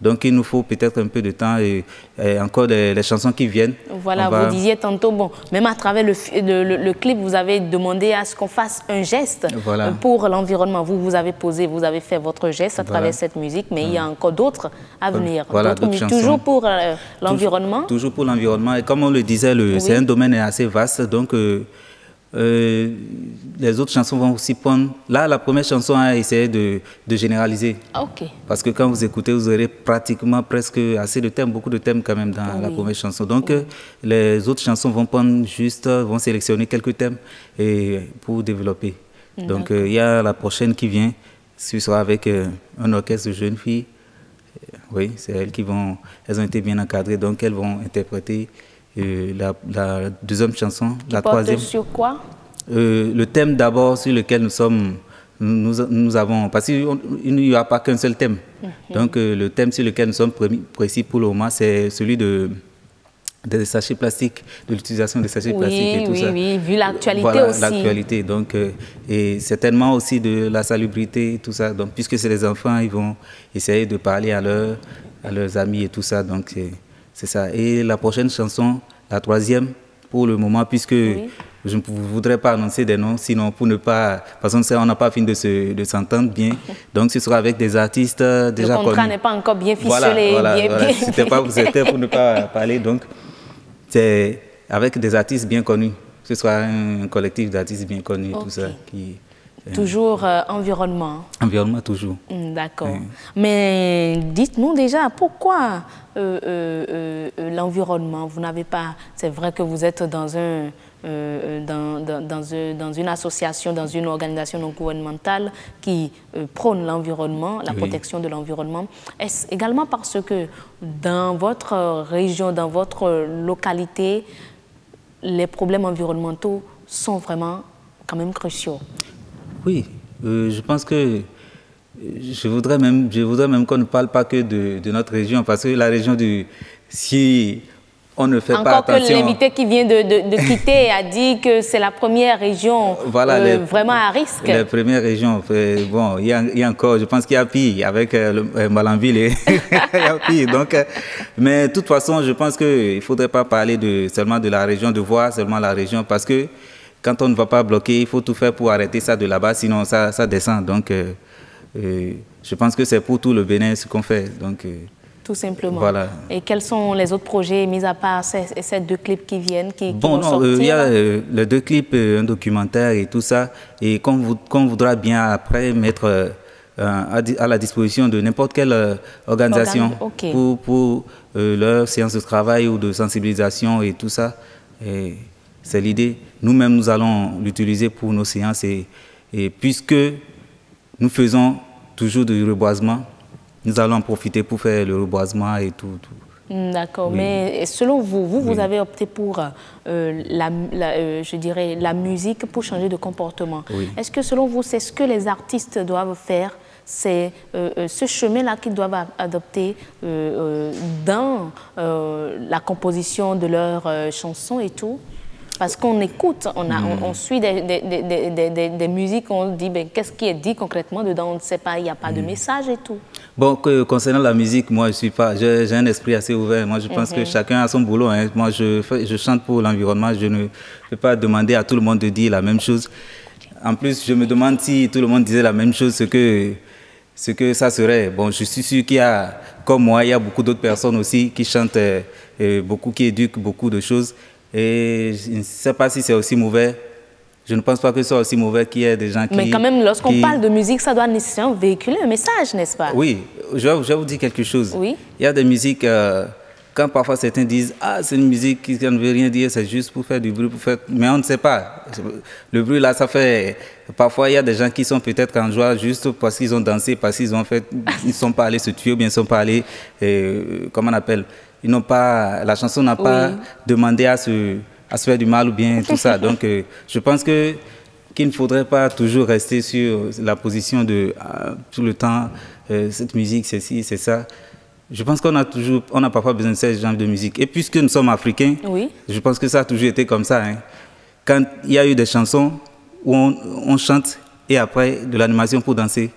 Donc il nous faut peut-être un peu de temps et encore les chansons qui viennent. Voilà, vous disiez tantôt, bon, même à travers le clip, vous avez demandé à ce qu'on fasse un geste pour l'environnement. Vous avez posé, vous avez fait votre geste à travers cette musique, mais il y a encore d'autres à venir. Voilà, d'autres chansons. Toujours pour l'environnement. Toujours pour l'environnement. Et comme on le disait, c'est un domaine assez vaste, donc... les autres chansons vont aussi prendre... Là, la première chanson a essayé de généraliser. Parce que quand vous écoutez, vous aurez pratiquement presque assez de thèmes, beaucoup de thèmes quand même dans la première chanson. Donc, les autres chansons vont prendre vont sélectionner quelques thèmes pour développer. Donc, il y a la prochaine qui vient, ce sera avec un orchestre de jeunes filles. Oui, c'est elles ont été bien encadrées, donc elles vont interpréter la deuxième chanson, la troisième. Sur quoi? Le thème d'abord sur lequel nous avons, parce qu'il n'y a pas qu'un seul thème. Donc le thème sur lequel nous sommes précis pour le moment, c'est celui des sachets plastiques, de l'utilisation des sachets plastiques et tout ça. Oui, vu l'actualité aussi. Voilà, l'actualité. Donc, et certainement aussi de la salubrité et tout ça. Donc, puisque c'est les enfants, ils vont essayer de parler à leurs amis et tout ça. Donc, c'est ça. Et la prochaine chanson, la troisième, pour le moment, puisque je ne voudrais pas annoncer des noms, sinon pour ne pas... Parce qu'on n'a pas fini de s'entendre bien. Donc ce sera avec des artistes déjà connus. Le contrat n'est pas encore bien ficelé. Voilà. C'était pour ne pas parler. Donc c'est avec des artistes bien connus. Ce sera un collectif d'artistes bien connus, tout ça. Toujours environnement. Environnement, toujours. D'accord. Mais dites-nous déjà, pourquoi l'environnement? Vous n'avez pas... C'est vrai que vous êtes dans une association, dans une organisation non gouvernementale qui prône l'environnement, la protection de l'environnement. Est-ce également parce que dans votre région, dans votre localité, les problèmes environnementaux sont vraiment quand même cruciaux? Oui, je pense que je voudrais même qu'on ne parle pas que de notre région, parce que la région si on ne fait pas attention... Encore que l'invité qui vient de quitter a dit que c'est la première région vraiment à risque. La première région, bon, il y a encore, je pense qu'il y a pire, avec Malanville, il y a pire. Donc, mais de toute façon, je pense qu'il ne faudrait pas parler seulement de la région, de voir seulement la région, parce que quand on ne va pas bloquer, il faut tout faire pour arrêter ça de là-bas, sinon ça descend. Donc, je pense que c'est pour tout le Bénin ce qu'on fait. Donc, tout simplement. Voilà. Et quels sont les autres projets, mis à part ces deux clips qui viennent, qui vont sortir? Il y a les deux clips, un documentaire et tout ça, et qu'on voudra bien après mettre à la disposition de n'importe quelle organisation pour leur séance de travail ou de sensibilisation et tout ça. C'est l'idée. Nous-mêmes, nous allons l'utiliser pour nos séances et puisque nous faisons toujours du reboisement, nous allons en profiter pour faire le reboisement et tout. D'accord, mais selon vous avez opté pour, je dirais, la musique pour changer de comportement. Est-ce que selon vous, c'est ce que les artistes doivent faire? C'est ce chemin-là qu'ils doivent adopter dans la composition de leurs chansons et tout? Parce qu'on écoute, on suit des musiques, on dit ben, qu'est-ce qui est dit concrètement dedans, on ne sait pas, il n'y a pas de message et tout. Bon, concernant la musique, moi j'ai un esprit assez ouvert. Moi je pense que chacun a son boulot. Hein. Moi je chante pour l'environnement, je ne peux pas demander à tout le monde de dire la même chose. En plus, je me demande si tout le monde disait la même chose, ce que ça serait. Bon, je suis sûr qu'il y a, comme moi, il y a beaucoup d'autres personnes aussi qui chantent beaucoup, qui éduquent beaucoup de choses. Et je ne sais pas si c'est aussi mauvais. Je ne pense pas que ce soit aussi mauvais qu'il y ait des gens qui... Mais quand même, lorsqu'on parle de musique, ça doit nécessairement véhiculer un message, n'est-ce pas? Oui, je vais vous dire quelque chose. Oui. Il y a des musiques... quand parfois certains disent « Ah, c'est une musique qui ne veut rien dire, c'est juste pour faire du bruit, mais on ne sait pas. Le bruit, là, ça fait... Parfois, il y a des gens qui sont peut-être en joie juste parce qu'ils ont dansé, parce qu'ils ont fait... Ils ne sont pas allés se tuer, ou bien ils ne sont pas allés... comment on appelle? Ils n'ont pas... La chanson n'a pas demandé à se faire du mal ou bien tout ça. Donc, je pense qu'il ne faudrait pas toujours rester sur la position de tout le temps, cette musique, c'est ci, c'est ça. Je pense qu'on a parfois besoin de ce genre de musique. Et puisque nous sommes africains, je pense que ça a toujours été comme ça. Hein. Quand il y a eu des chansons où on chante et après de l'animation pour danser.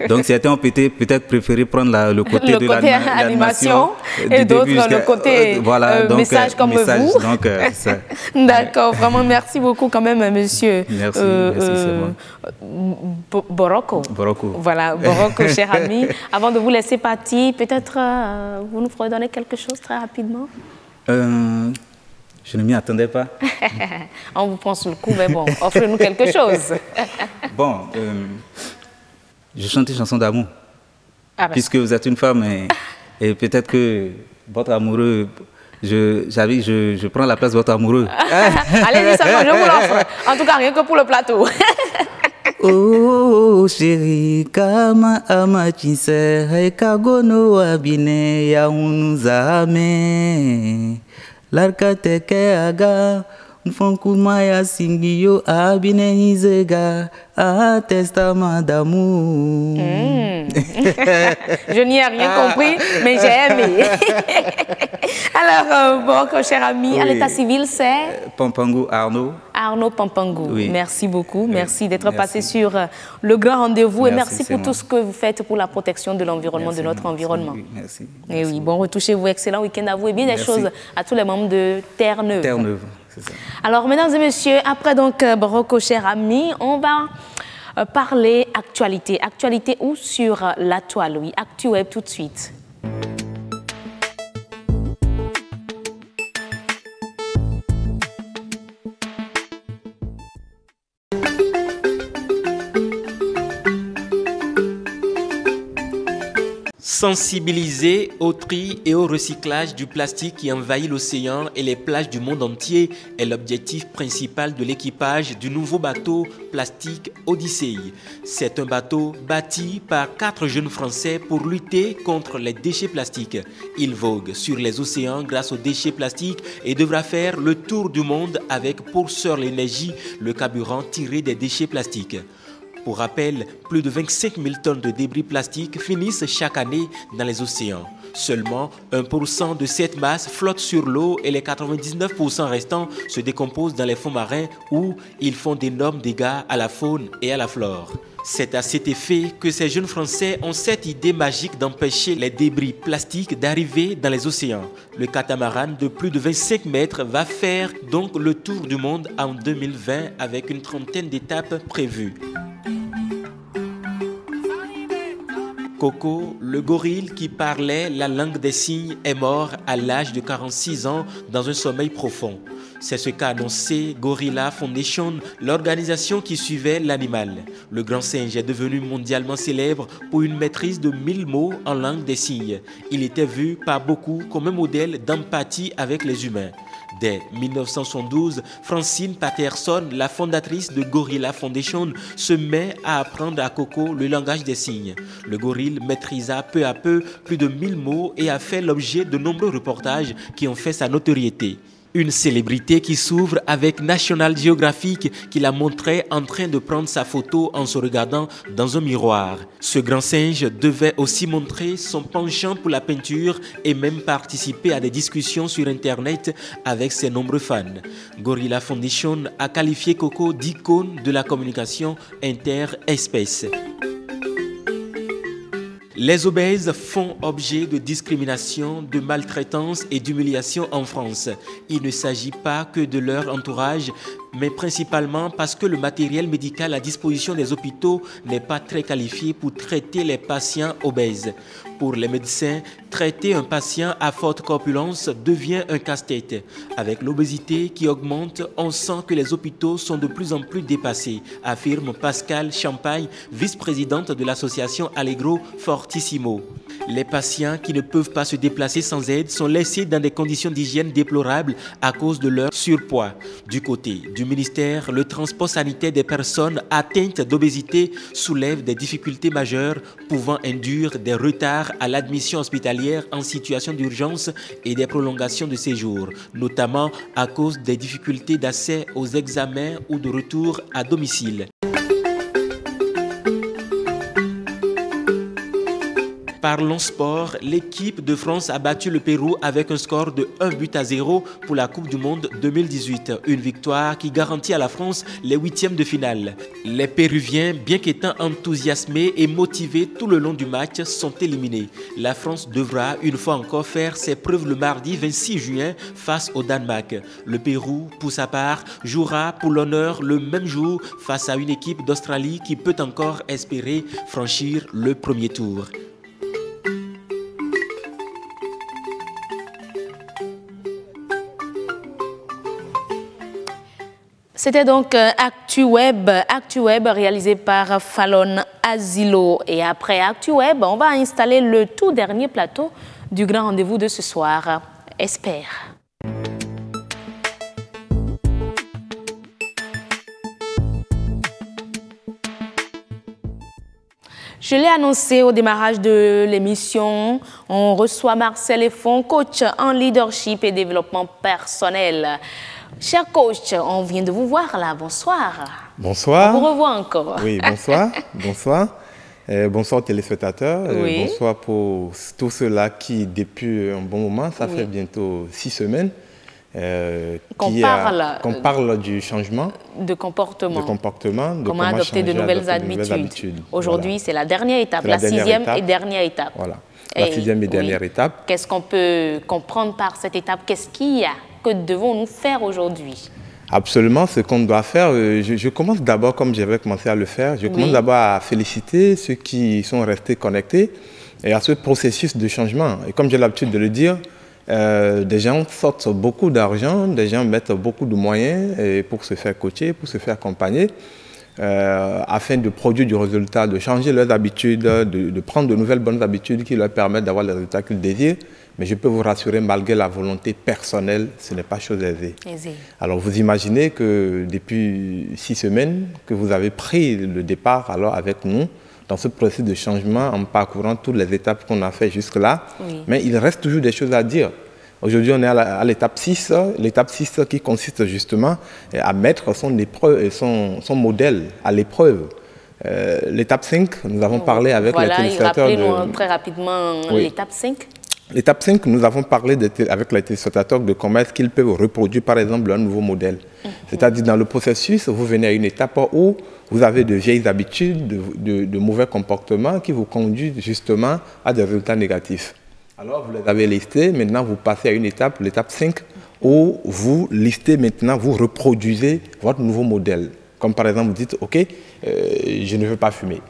Donc certains ont peut-être préféré prendre le côté de l'animation et d'autres le côté message comme vous. D'accord, vraiment merci beaucoup quand même, monsieur. Merci, c'est moi. Boroko. Voilà, Boroko, cher ami. Avant de vous laisser partir, peut-être vous nous ferez donner quelque chose très rapidement. Je ne m'y attendais pas. On vous prend sous le coup, mais bon, offrez-nous quelque chose. Bon, je chante une chanson d'amour. Puisque vous êtes une femme et peut-être que votre amoureux, je prends la place de votre amoureux. Allez-y, ça je vous l'offre. En tout cas, rien que pour le plateau. Oh chérie, kama amachise, kagono abine ya unuzame. L'arkateke aga, mfonkumaya singiyo abine izega, a testament d'amour. Je n'y ai rien compris, mais j'ai aimé. Alors, bon, cher ami, à l'état civil, c'est Pampangou Arnaud. Arnaud Pampangou, merci beaucoup. Merci d'être passé sur le grand rendez-vous et merci pour tout ce que vous faites pour la protection de l'environnement, de notre environnement. Merci. Et oui, bon retour chez vous, excellent week-end à vous et bien des choses à tous les membres de Terre-Neuve. Terre-Neuve, c'est ça. Alors, mesdames et messieurs, après donc Boroko, cher ami, on va parler actualité. Actualité où sur la toile, oui, ActuWeb tout de suite. Sensibiliser au tri et au recyclage du plastique qui envahit l'océan et les plages du monde entier est l'objectif principal de l'équipage du nouveau bateau Plastique Odyssey. C'est un bateau bâti par 4 jeunes Français pour lutter contre les déchets plastiques. Il vogue sur les océans grâce aux déchets plastiques et devra faire le tour du monde avec pour seule énergie le carburant tiré des déchets plastiques. Pour rappel, plus de 25 000 tonnes de débris plastiques finissent chaque année dans les océans. Seulement 1% de cette masse flotte sur l'eau et les 99% restants se décomposent dans les fonds marins où ils font d'énormes dégâts à la faune et à la flore. C'est à cet effet que ces jeunes Français ont cette idée magique d'empêcher les débris plastiques d'arriver dans les océans. Le catamaran de plus de 25 mètres va faire donc le tour du monde en 2020 avec une trentaine d'étapes prévues. Coco, le gorille qui parlait la langue des signes, est mort à l'âge de 46 ans dans un sommeil profond. C'est ce qu'a annoncé Gorilla Foundation, l'organisation qui suivait l'animal. Le grand singe est devenu mondialement célèbre pour une maîtrise de 1000 mots en langue des signes. Il était vu par beaucoup comme un modèle d'empathie avec les humains. Dès 1972, Francine Patterson, la fondatrice de Gorilla Foundation, se met à apprendre à Coco le langage des signes. Le gorille maîtrisa peu à peu plus de 1000 mots et a fait l'objet de nombreux reportages qui ont fait sa notoriété. Une célébrité qui s'ouvre avec National Geographic qui l'a montré en train de prendre sa photo en se regardant dans un miroir. Ce grand singe devait aussi montrer son penchant pour la peinture et même participer à des discussions sur Internet avec ses nombreux fans. Gorilla Foundation a qualifié Coco d'icône de la communication interespèce. Les obèses font objet de discrimination, de maltraitance et d'humiliation en France. Il ne s'agit pas que de leur entourage, mais principalement parce que le matériel médical à disposition des hôpitaux n'est pas très qualifié pour traiter les patients obèses. Pour les médecins, traiter un patient à forte corpulence devient un casse-tête. Avec l'obésité qui augmente, on sent que les hôpitaux sont de plus en plus dépassés, affirme Pascal Champagne, vice-présidente de l'association Allegro Fortissimo. Les patients qui ne peuvent pas se déplacer sans aide sont laissés dans des conditions d'hygiène déplorables à cause de leur surpoids. Du côté du ministère, le transport sanitaire des personnes atteintes d'obésité soulève des difficultés majeures pouvant induire des retards à l'admission hospitalière en situation d'urgence et des prolongations de séjour, notamment à cause des difficultés d'accès aux examens ou de retour à domicile. Parlons sport, l'équipe de France a battu le Pérou avec un score de 1-0 pour la Coupe du Monde 2018. Une victoire qui garantit à la France les huitièmes de finale. Les Péruviens, bien qu'étant enthousiasmés et motivés tout le long du match, sont éliminés. La France devra une fois encore faire ses preuves le mardi 26 juin face au Danemark. Le Pérou, pour sa part, jouera pour l'honneur le même jour face à une équipe d'Australie qui peut encore espérer franchir le premier tour. C'était donc ActuWeb réalisé par Fallon Asilo. Et après ActuWeb, on va installer le tout dernier plateau du grand rendez-vous de ce soir. Espère. Je l'ai annoncé au démarrage de l'émission, on reçoit Marcel Effon, coach en leadership et développement personnel. Cher coach, on vient de vous voir là, bonsoir. Bonsoir. On vous revoit encore. Oui, bonsoir. Bonsoir. Bonsoir aux téléspectateurs. Oui. Bonsoir pour tous ceux-là qui, depuis un bon moment, ça fait bientôt 6 semaines, qu'on parle du changement de comportement. Comment adopter de nouvelles habitudes. Aujourd'hui, c'est la dernière étape, la sixième et dernière étape. Voilà, la sixième et dernière étape. Qu'est-ce qu'on peut comprendre par cette étape? Qu'est-ce qu'il y a? Que devons-nous faire aujourd'hui? Absolument, ce qu'on doit faire, je commence d'abord, comme j'avais commencé à le faire, je commence d'abord à féliciter ceux qui sont restés connectés et à ce processus de changement. Et comme j'ai l'habitude de le dire, des gens sortent beaucoup d'argent, des gens mettent beaucoup de moyens pour se faire coacher, pour se faire accompagner, afin de produire du résultat, de changer leurs habitudes, de prendre de nouvelles bonnes habitudes qui leur permettent d'avoir les résultats qu'ils désirent. Mais je peux vous rassurer, malgré la volonté personnelle, ce n'est pas chose aisée. Alors vous imaginez que depuis 6 semaines, que vous avez pris le départ alors avec nous, dans ce processus de changement, en parcourant toutes les étapes qu'on a fait jusque-là. Mais il reste toujours des choses à dire. Aujourd'hui, on est à l'étape 6 qui consiste justement à mettre son modèle à l'épreuve. L'étape 5, nous avons parlé avec les téléspectateurs rappelez-nous très rapidement l'étape 5. L'étape 5, nous avons parlé avec les téléspectateurs de comment est-ce qu'ils peuvent reproduire, par exemple, un nouveau modèle. C'est-à-dire, dans le processus, vous venez à une étape où vous avez de vieilles habitudes, de mauvais comportements qui vous conduisent justement à des résultats négatifs. Alors, vous les avez listés, maintenant vous passez à une étape, l'étape 5, où vous listez maintenant, vous reproduisez votre nouveau modèle. Comme par exemple, vous dites, OK, je ne veux pas fumer.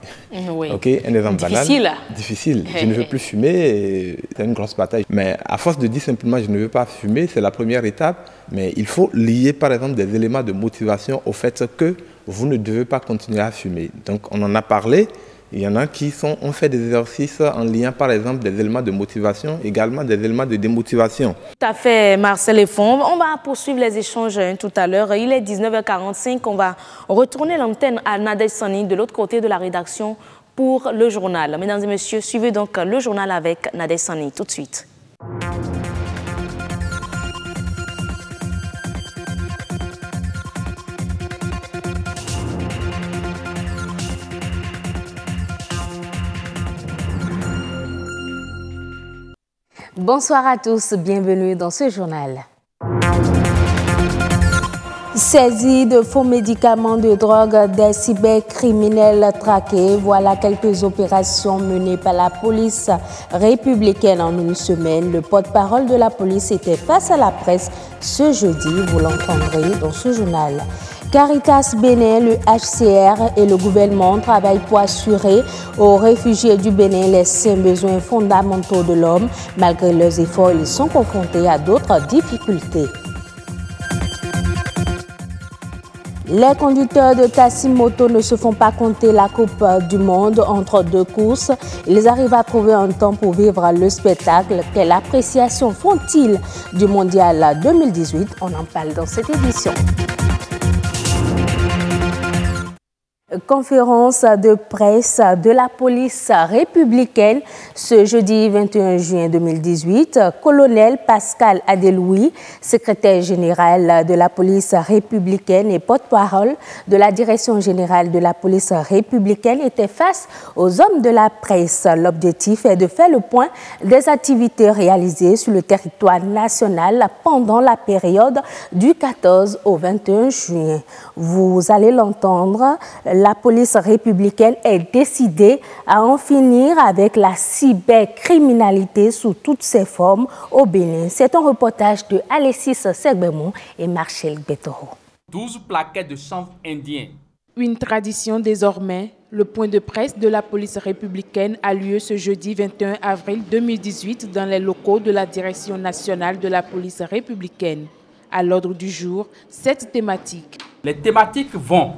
OK, un exemple banal. Difficile. Je ne veux plus fumer, c'est une grosse bataille. Mais à force de dire simplement, je ne veux pas fumer, c'est la première étape. Mais il faut lier, par exemple, des éléments de motivation au fait que vous ne devez pas continuer à fumer. Donc, on en a parlé. Il y en a qui ont fait des exercices en lien, par exemple, des éléments de motivation, également des éléments de démotivation. Tout à fait, Marcel Effon. On va poursuivre les échanges tout à l'heure. Il est 19h45. On va retourner l'antenne à Nadège Sani de l'autre côté de la rédaction pour le journal. Mesdames et messieurs, suivez donc le journal avec Nadège Sani tout de suite. Bonsoir à tous, bienvenue dans ce journal. Saisie de faux médicaments de drogue, des cybercriminels traqués, voilà quelques opérations menées par la police républicaine en une semaine. Le porte-parole de la police était face à la presse ce jeudi, vous l'entendrez dans ce journal. Caritas Bénin, le HCR et le gouvernement travaillent pour assurer aux réfugiés du Bénin les sains besoins fondamentaux de l'homme. Malgré leurs efforts, ils sont confrontés à d'autres difficultés. Les conducteurs de taxi-moto ne se font pas compter la Coupe du Monde entre deux courses. Ils arrivent à trouver un temps pour vivre le spectacle. Quelle appréciation font-ils du Mondial 2018? On en parle dans cette édition. Conférence de presse de la police républicaine ce jeudi 21 juin 2018. Colonel Pascal Adeloui, secrétaire général de la police républicaine et porte-parole de la direction générale de la police républicaine, était face aux hommes de la presse. L'objectif est de faire le point des activités réalisées sur le territoire national pendant la période du 14 au 21 juin. Vous allez l'entendre, la police républicaine est décidée à en finir avec la cybercriminalité sous toutes ses formes au Bénin. C'est un reportage de Alexis Segbemon et Marcel Betoro. 12 plaquettes de chanvre indien. Une tradition désormais, le point de presse de la police républicaine a lieu ce jeudi 21 avril 2018 dans les locaux de la Direction nationale de la police républicaine. À l'ordre du jour, 7 thématiques. Les thématiques vont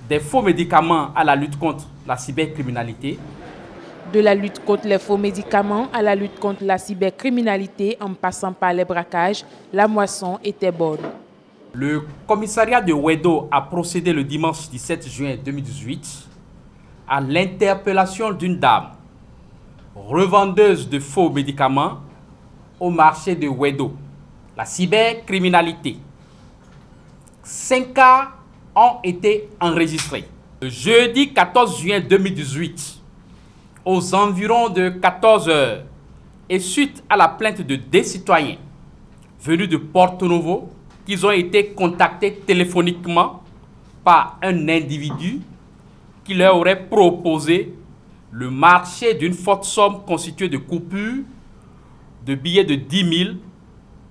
des faux médicaments à la lutte contre la cybercriminalité. De la lutte contre les faux médicaments à la lutte contre la cybercriminalité en passant par les braquages, la moisson était bonne. Le commissariat de Wedo a procédé le dimanche 17 juin 2018 à l'interpellation d'une dame, revendeuse de faux médicaments au marché de Wedo. La cybercriminalité. 5 cas ont été enregistrés. Le jeudi 14 juin 2018, aux environs de 14 h, et suite à la plainte de deux citoyens venus de Porto Novo, qu'ils ont été contactés téléphoniquement par un individu qui leur aurait proposé le marché d'une forte somme constituée de coupures, de billets de 10 000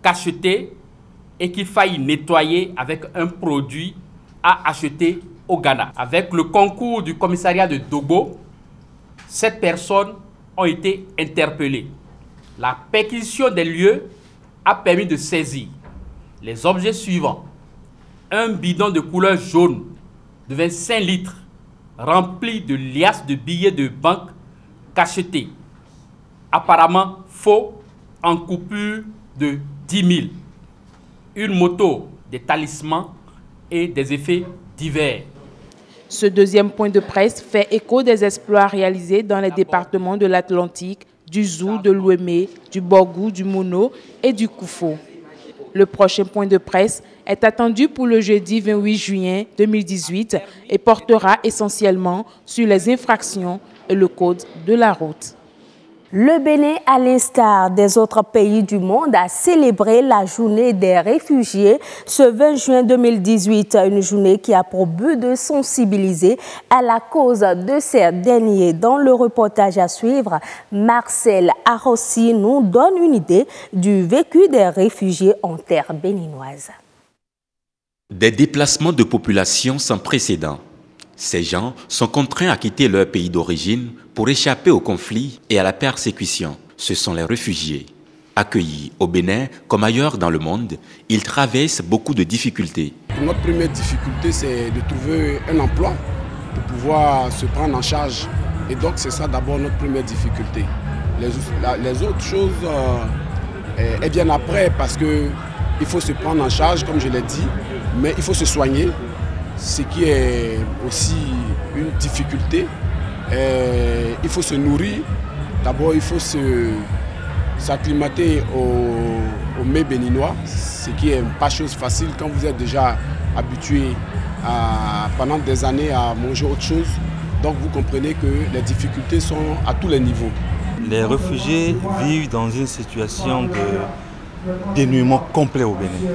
cachetés et qu'il faille nettoyer avec un produit à acheter au Ghana. Avec le concours du commissariat de Dogo, 7 personnes ont été interpellées. La perquisition des lieux a permis de saisir les objets suivants. Un bidon de couleur jaune de 25 litres rempli de liasses de billets de banque cachetés, apparemment faux, en coupure de 10 000. Une moto, des talismans et des effets divers. Ce deuxième point de presse fait écho des exploits réalisés dans les départements de l'Atlantique, du Zou, de l'Ouémé, du Borgou, du Mono et du Koufo. Le prochain point de presse est attendu pour le jeudi 28 juin 2018 et portera essentiellement sur les infractions et le code de la route. Le Bénin, à l'instar des autres pays du monde, a célébré la journée des réfugiés ce 20 juin 2018. Une journée qui a pour but de sensibiliser à la cause de ces derniers. Dans le reportage à suivre, Marcel Arossi nous donne une idée du vécu des réfugiés en terre béninoise. Des déplacements de population sans précédent. Ces gens sont contraints à quitter leur pays d'origine pour échapper au conflit et à la persécution. Ce sont les réfugiés. Accueillis au Bénin comme ailleurs dans le monde, ils traversent beaucoup de difficultés. Notre première difficulté, c'est de trouver un emploi pour pouvoir se prendre en charge. Et donc, c'est ça d'abord notre première difficulté. Les autres choses, elles viennent après parce qu'il faut se prendre en charge, comme je l'ai dit, mais il faut se soigner. Ce qui est aussi une difficulté. Il faut se nourrir. D'abord, il faut s'acclimater au mets béninois, ce qui n'est pas chose facile quand vous êtes déjà habitué pendant des années à manger autre chose. Donc vous comprenez que les difficultés sont à tous les niveaux. les réfugiés vivent dans une situation de dénuement complet au Bénin.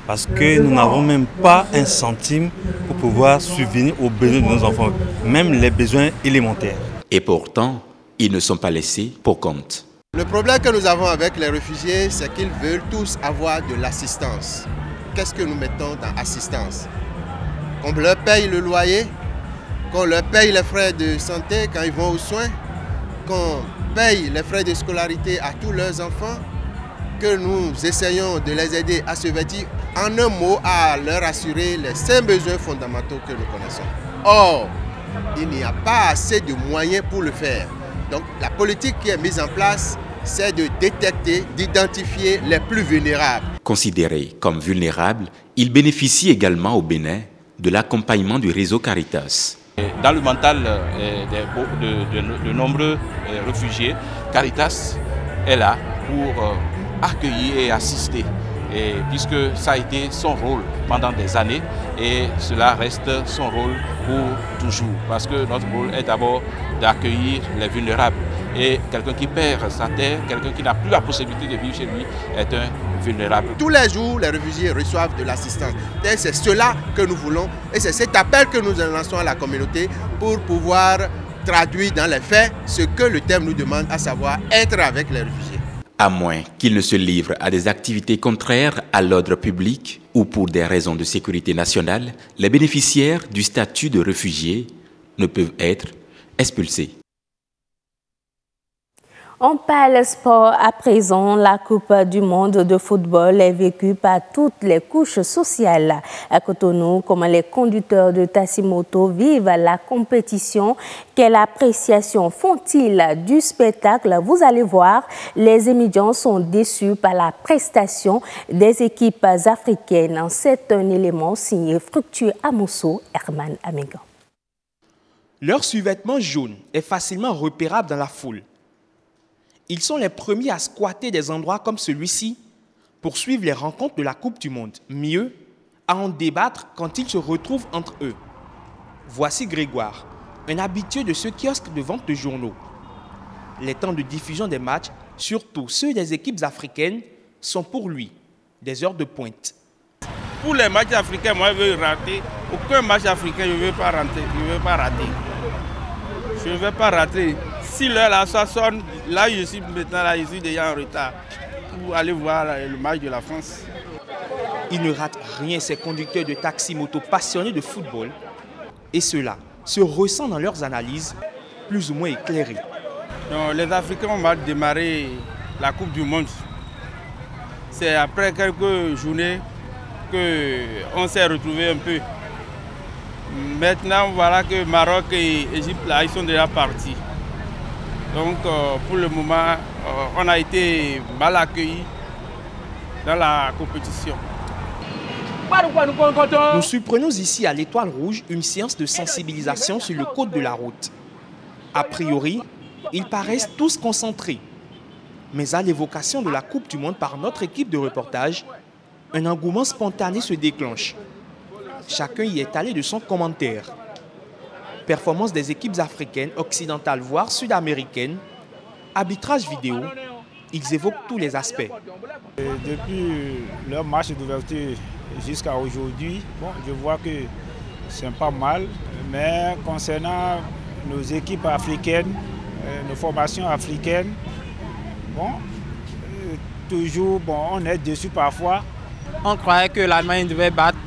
Parce que nous n'avons même pas un centime pour pouvoir subvenir aux besoins de nos enfants, même les besoins élémentaires. Et pourtant, ils ne sont pas laissés pour compte. Le problème que nous avons avec les réfugiés, c'est qu'ils veulent tous avoir de l'assistance. Qu'est-ce que nous mettons dans assistance? Qu'on leur paye le loyer, qu'on leur paye les frais de santé quand ils vont aux soins, qu'on paye les frais de scolarité à tous leurs enfants, que nous essayons de les aider à se vêtir, en un mot, à leur assurer les 5 besoins fondamentaux que nous connaissons. Or, il n'y a pas assez de moyens pour le faire. Donc la politique qui est mise en place, c'est de détecter, d'identifier les plus vulnérables. Considérés comme vulnérables, ils bénéficient également au Bénin de l'accompagnement du réseau Caritas. Dans le mental de nombreux réfugiés, Caritas est là pour accueillir et assister, puisque ça a été son rôle pendant des années et cela reste son rôle pour toujours, parce que notre rôle est d'abord d'accueillir les vulnérables. Et quelqu'un qui perd sa terre, quelqu'un qui n'a plus la possibilité de vivre chez lui, est un vulnérable. Tous les jours, les réfugiés reçoivent de l'assistance. C'est cela que nous voulons et c'est cet appel que nous lançons à la communauté pour pouvoir traduire dans les faits ce que le thème nous demande, à savoir être avec les réfugiés. À moins qu'ils ne se livrent à des activités contraires à l'ordre public ou pour des raisons de sécurité nationale, les bénéficiaires du statut de réfugié ne peuvent être expulsés. On parle sport à présent. La Coupe du monde de football est vécue par toutes les couches sociales. À Cotonou, comment les conducteurs de taxi-moto vivent la compétition, quelle appréciation font-ils du spectacle? Vous allez voir, les émigrants sont déçus par la prestation des équipes africaines. C'est un élément signé Fructueux Amosso, Herman Amégan. Leur survêtement jaune est facilement repérable dans la foule. Ils sont les premiers à squatter des endroits comme celui-ci pour suivre les rencontres de la Coupe du Monde. Mieux, à en débattre quand ils se retrouvent entre eux. Voici Grégoire, un habitué de ce kiosque de vente de journaux. Les temps de diffusion des matchs, surtout ceux des équipes africaines, sont pour lui des heures de pointe. Pour les matchs africains, moi je veux rater. Aucun match africain, je ne veux pas rater. Je ne veux pas rater. Si l'heure là, ça sonne, là je suis maintenant là, je suis déjà en retard pour aller voir le match de la France. Ils ne ratent rien, ces conducteurs de taxi-moto passionnés de football. Et cela se ressent dans leurs analyses, plus ou moins éclairées. Donc, les Africains ont mal démarré la Coupe du Monde. C'est après quelques journées qu'on s'est retrouvés un peu. Maintenant, voilà que Maroc et Égypte, là, ils sont déjà partis. Donc, pour le moment, on a été mal accueillis dans la compétition. Nous surprenons ici à l'Étoile Rouge une séance de sensibilisation sur le code de la route. A priori, ils paraissent tous concentrés. Mais à l'évocation de la Coupe du Monde par notre équipe de reportage, un engouement spontané se déclenche. Chacun y est allé de son commentaire. Performance des équipes africaines, occidentales, voire sud-américaines, arbitrage vidéo, ils évoquent tous les aspects. Depuis leur match d'ouverture jusqu'à aujourd'hui, bon, je vois que c'est pas mal. Mais concernant nos équipes africaines, nos formations africaines, bon, toujours, bon, on est déçus parfois. On croyait que l'Allemagne devait battre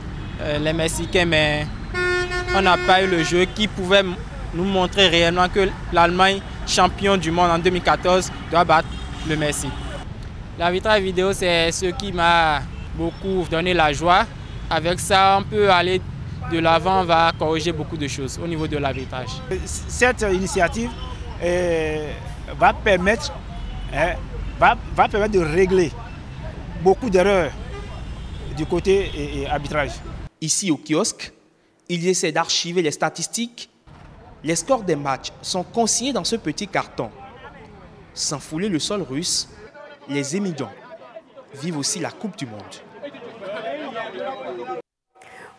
les Mexicains, mais on n'a pas eu le jeu qui pouvait nous montrer réellement que l'Allemagne, champion du monde en 2014, doit battre le Mexique. L'arbitrage vidéo, c'est ce qui m'a beaucoup donné la joie. Avec ça, on peut aller de l'avant, on va corriger beaucoup de choses au niveau de l'arbitrage. Cette initiative va permettre de régler beaucoup d'erreurs du côté arbitrage. Ici au kiosque, ils essaient d'archiver les statistiques. Les scores des matchs sont consignés dans ce petit carton. Sans fouler le sol russe, les émigrants vivent aussi la Coupe du Monde.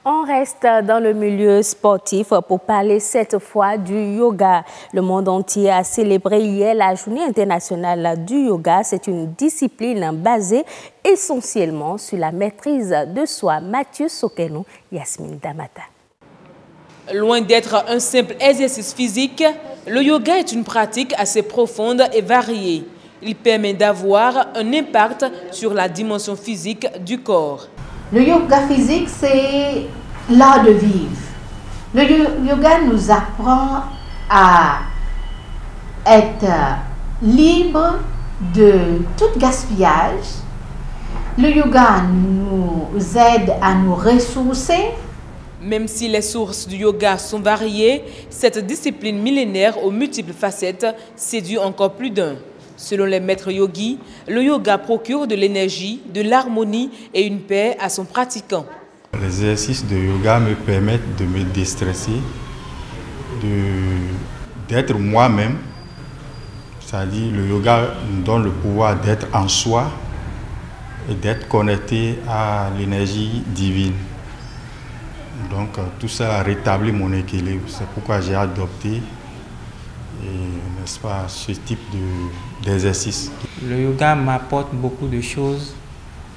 On reste dans le milieu sportif pour parler cette fois du yoga. Le monde entier a célébré hier la journée internationale du yoga. C'est une discipline basée essentiellement sur la maîtrise de soi. Mathieu Sokeno, Yasmine Damata. Loin d'être un simple exercice physique, le yoga est une pratique assez profonde et variée. Il permet d'avoir un impact sur la dimension physique du corps. Le yoga physique, c'est l'art de vivre. Le yoga nous apprend à être libre de tout gaspillage. Le yoga nous aide à nous ressourcer. Même si les sources du yoga sont variées, cette discipline millénaire aux multiples facettes séduit encore plus d'un. Selon les maîtres yogis, le yoga procure de l'énergie, de l'harmonie et une paix à son pratiquant. Les exercices de yoga me permettent de me déstresser, d'être moi-même. C'est-à-dire le yoga nous donne le pouvoir d'être en soi et d'être connecté à l'énergie divine. Donc tout ça a rétabli mon équilibre. C'est pourquoi j'ai adopté n'est-ce pas, ce type d'exercice. Le yoga m'apporte beaucoup de choses.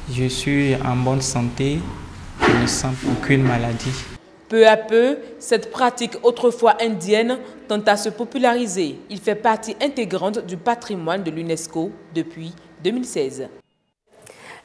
Je suis en bonne santé, je ne sens aucune maladie. Peu à peu, cette pratique autrefois indienne tente à se populariser. Il fait partie intégrante du patrimoine de l'UNESCO depuis 2016.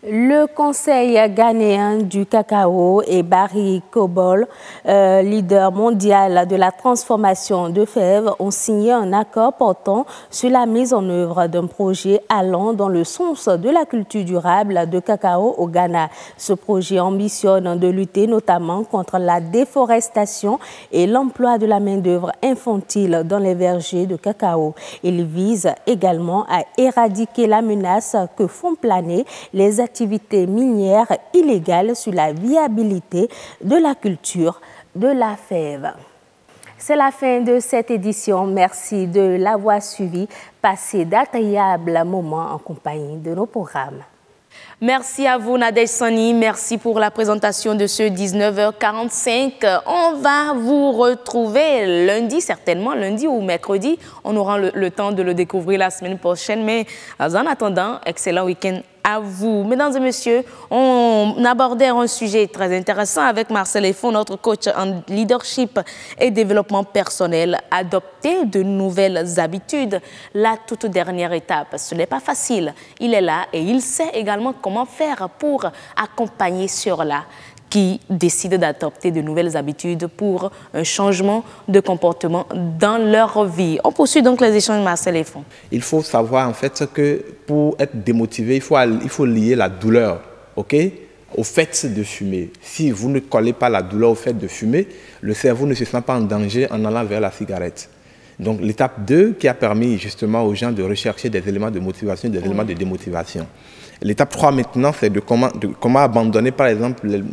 Le Conseil ghanéen du cacao et Barry Kobol, leader mondial de la transformation de fèves, ont signé un accord portant sur la mise en œuvre d'un projet allant dans le sens de la culture durable de cacao au Ghana. Ce projet ambitionne de lutter notamment contre la déforestation et l'emploi de la main-d'œuvre infantile dans les vergers de cacao. Il vise également à éradiquer la menace que font planer les activités minières illégales sur la viabilité de la culture de la fève. C'est la fin de cette édition. Merci de l'avoir suivi. Passez d'agréables moments en compagnie de nos programmes. Merci à vous, Nadège Sani. Merci pour la présentation de ce 19h45. On va vous retrouver lundi, certainement, lundi ou mercredi. On aura le temps de le découvrir la semaine prochaine. Mais en attendant, excellent week-end à vous. Mesdames et messieurs, on abordait un sujet très intéressant avec Marcel Effon, notre coach en leadership et développement personnel. Adopter de nouvelles habitudes, la toute dernière étape. Ce n'est pas facile. Il est là et il sait également comment faire pour accompagner ceux-là qui décident d'adopter de nouvelles habitudes pour un changement de comportement dans leur vie. On poursuit donc les échanges de Marcel Effon. Il faut savoir en fait que pour être démotivé, il faut lier la douleur, au fait de fumer. Si vous ne collez pas la douleur au fait de fumer, le cerveau ne se sent pas en danger en allant vers la cigarette. Donc l'étape 2 qui a permis justement aux gens de rechercher des éléments de motivation, des éléments de démotivation. L'étape 3 maintenant, c'est de comment abandonner par exemple les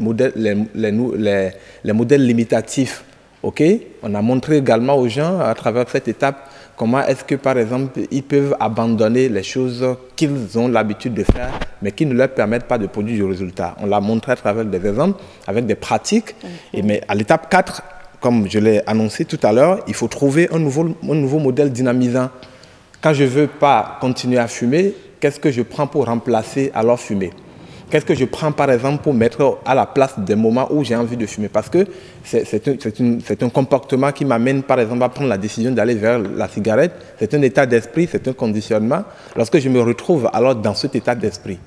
modèles limitatifs. On a montré également aux gens à travers cette étape comment est-ce que par exemple ils peuvent abandonner les choses qu'ils ont l'habitude de faire mais qui ne leur permettent pas de produire du résultat. On l'a montré à travers des exemples, avec des pratiques. Mais à l'étape 4, comme je l'ai annoncé tout à l'heure, il faut trouver un nouveau modèle dynamisant. Quand je ne veux pas continuer à fumer, qu'est-ce que je prends pour remplacer alors fumer? Qu'est-ce que je prends par exemple pour mettre à la place des moments où j'ai envie de fumer? Parce que c'est un comportement qui m'amène par exemple à prendre la décision d'aller vers la cigarette. C'est un état d'esprit, c'est un conditionnement. Lorsque je me retrouve alors dans cet état d'esprit,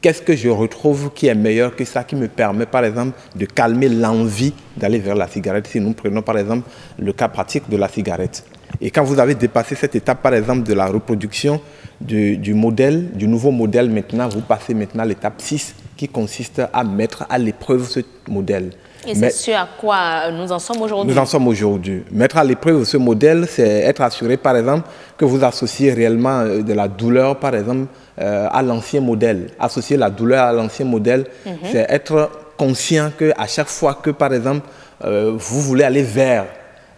qu'est-ce que je retrouve qui est meilleur que ça, qui me permet par exemple de calmer l'envie d'aller vers la cigarette? Si nous prenons par exemple le cas pratique de la cigarette. Et quand vous avez dépassé cette étape, par exemple, de la reproduction du nouveau modèle, maintenant, vous passez maintenant à l'étape 6 qui consiste à mettre à l'épreuve ce modèle. Et c'est ce à quoi nous en sommes aujourd'hui. Nous en sommes aujourd'hui. Mettre à l'épreuve ce modèle, c'est être assuré, par exemple, que vous associez réellement de la douleur, par exemple, à l'ancien modèle. Associer la douleur à l'ancien modèle, c'est être conscient qu'à chaque fois que, par exemple, vous voulez aller vers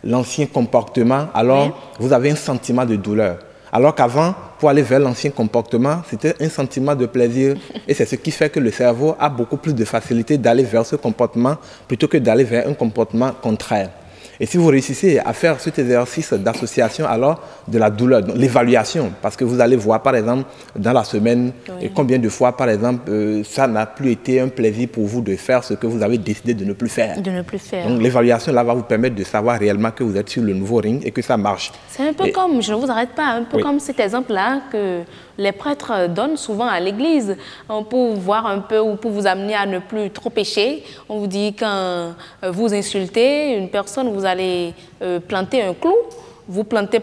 l'ancien comportement, alors vous avez un sentiment de douleur. Alors qu'avant, pour aller vers l'ancien comportement, c'était un sentiment de plaisir. Et c'est ce qui fait que le cerveau a beaucoup plus de facilité d'aller vers ce comportement plutôt que d'aller vers un comportement contraire. Et si vous réussissez à faire cet exercice d'association, alors de la douleur, l'évaluation, parce que vous allez voir, par exemple, dans la semaine, et combien de fois, par exemple, ça n'a plus été un plaisir pour vous de faire ce que vous avez décidé de ne plus faire. De ne plus faire. Donc l'évaluation, là, va vous permettre de savoir réellement que vous êtes sur le nouveau ring et que ça marche. C'est un peu comme, je ne vous arrête pas, un peu comme cet exemple-là que les prêtres donnent souvent à l'église pour voir un peu ou pour vous amener à ne plus trop pécher. On vous dit quand vous insultez une personne, vous allez planter un clou. Vous plantez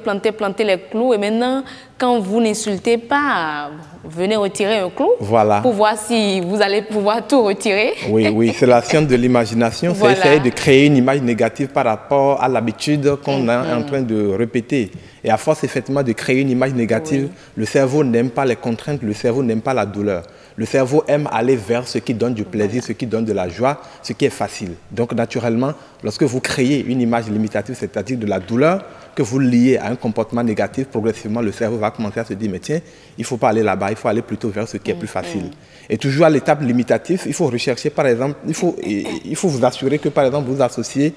les clous et maintenant, quand vous n'insultez pas, venez retirer un clou pour voir si vous allez pouvoir tout retirer. Oui, c'est la science de l'imagination. C'est essayer de créer une image négative par rapport à l'habitude qu'on est en train de répéter. Et à force, effectivement, de créer une image négative, le cerveau n'aime pas les contraintes, le cerveau n'aime pas la douleur. Le cerveau aime aller vers ce qui donne du plaisir, ce qui donne de la joie, ce qui est facile. Donc, naturellement, lorsque vous créez une image limitative, c'est-à-dire de la douleur, que vous liez à un comportement négatif, progressivement, le cerveau va commencer à se dire, mais tiens, il ne faut pas aller là-bas, il faut aller plutôt vers ce qui est plus facile. Et toujours à l'étape limitative, il faut rechercher, par exemple, il faut vous assurer que, par exemple, vous associez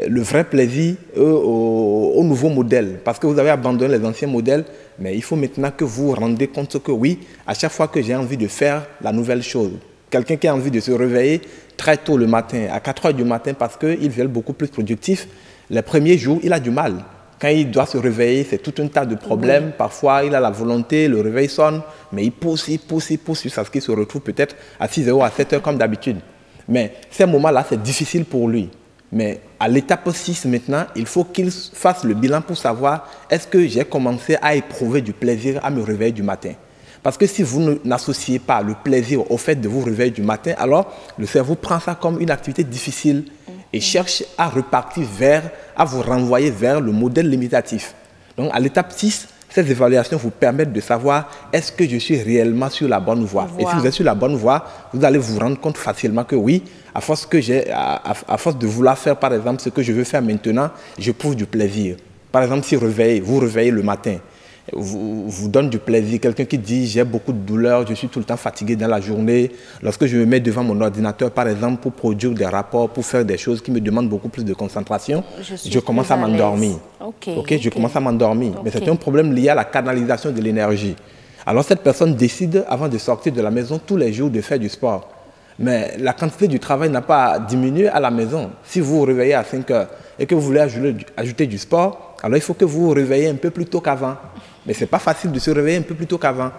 le vrai plaisir au nouveau modèle. Parce que vous avez abandonné les anciens modèles, mais il faut maintenant que vous vous rendez compte que oui, à chaque fois que j'ai envie de faire la nouvelle chose, quelqu'un qui a envie de se réveiller très tôt le matin, à 4 heures du matin, parce qu'il veut être beaucoup plus productif, les premiers jours, il a du mal. Quand il doit se réveiller, c'est tout un tas de problèmes. Parfois, il a la volonté, le réveil sonne, mais il pousse jusqu'à ce qu'il se retrouve peut-être à 6h ou à 7h comme d'habitude. Mais ces moments-là, c'est difficile pour lui. Mais à l'étape 6 maintenant, il faut qu'il fasse le bilan pour savoir est-ce que j'ai commencé à éprouver du plaisir à me réveiller du matin. Parce que si vous n'associez pas le plaisir au fait de vous réveiller du matin, alors le cerveau prend ça comme une activité difficile et cherche à repartir à vous renvoyer vers le modèle limitatif. Donc à l'étape 6, ces évaluations vous permettent de savoir est-ce que je suis réellement sur la bonne voie. Et si vous êtes sur la bonne voie, vous allez vous rendre compte facilement que oui, à force de vouloir faire par exemple ce que je veux faire maintenant, je trouve du plaisir. Par exemple, si vous réveillez le matin, vous donne du plaisir. Quelqu'un qui dit j'ai beaucoup de douleur, je suis tout le temps fatigué dans la journée. Lorsque je me mets devant mon ordinateur, par exemple, pour produire des rapports, pour faire des choses qui me demandent beaucoup plus de concentration, je commence à m'endormir. Je commence à m'endormir. Mais c'est un problème lié à la canalisation de l'énergie. Alors cette personne décide, avant de sortir de la maison, tous les jours de faire du sport. Mais la quantité du travail n'a pas diminué à la maison. Si vous vous réveillez à 5 heures et que vous voulez ajouter du sport, alors il faut que vous vous réveillez un peu plus tôt qu'avant. Mais ce n'est pas facile de se réveiller un peu plus tôt qu'avant.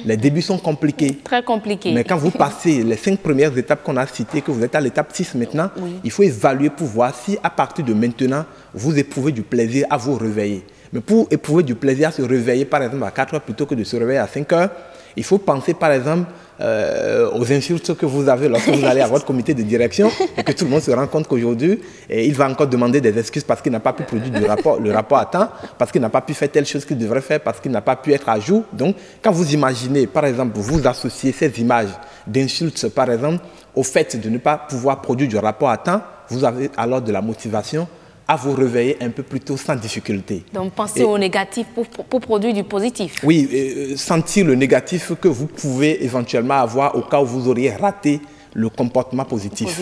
Les débuts sont compliqués. Très compliqués. Mais quand vous passez les 5 premières étapes qu'on a citées, que vous êtes à l'étape 6 maintenant, il faut évaluer pour voir si à partir de maintenant, vous éprouvez du plaisir à vous réveiller. Mais pour éprouver du plaisir à se réveiller, par exemple, à 4 heures plutôt que de se réveiller à 5 heures, il faut penser, par exemple, aux insultes que vous avez lorsque vous allez à votre comité de direction et que tout le monde se rend compte qu'aujourd'hui, il va encore demander des excuses parce qu'il n'a pas pu produire le rapport à temps, parce qu'il n'a pas pu faire telle chose qu'il devrait faire, parce qu'il n'a pas pu être à jour. Donc, quand vous imaginez, par exemple, vous associez ces images d'insultes, par exemple, au fait de ne pas pouvoir produire du rapport à temps, vous avez alors de la motivation à vous réveiller un peu plus tôt sans difficulté. Donc, pensez au négatif pour produire du positif. Oui, sentir le négatif que vous pouvez éventuellement avoir au cas où vous auriez raté le comportement positif.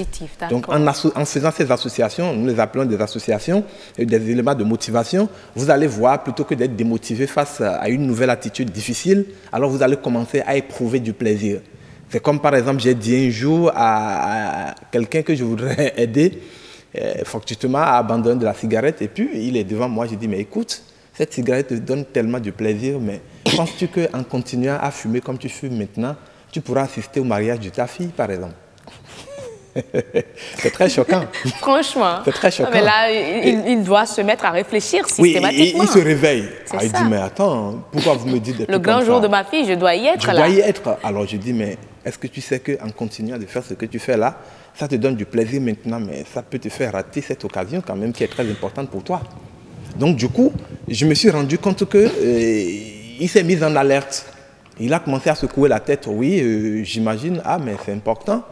Donc, en faisant ces associations, nous les appelons des associations, des éléments de motivation, vous allez voir, plutôt que d'être démotivé face à une nouvelle attitude difficile, alors vous allez commencer à éprouver du plaisir. C'est comme par exemple, j'ai dit un jour à quelqu'un que je voudrais aider, fortuitement à abandonner de la cigarette, et puis il est devant moi, je dis mais écoute, cette cigarette te donne tellement de plaisir, mais penses-tu qu'en continuant à fumer comme tu fumes maintenant, tu pourras assister au mariage de ta fille par exemple? C'est très choquant. Franchement. C'est très choquant. Mais là, il doit se mettre à réfléchir systématiquement. Oui, il se réveille. Il dit, mais attends, pourquoi vous me dites des trucs comme ça? Le grand jour de ma fille, je dois y être là. Je dois y être. Alors je dis, mais est-ce que tu sais qu'en continuant de faire ce que tu fais là, ça te donne du plaisir maintenant, mais ça peut te faire rater cette occasion quand même qui est très importante pour toi. Donc du coup, je me suis rendu compte qu'il s'est mis en alerte. Il a commencé à secouer la tête. Oui, j'imagine, mais c'est important.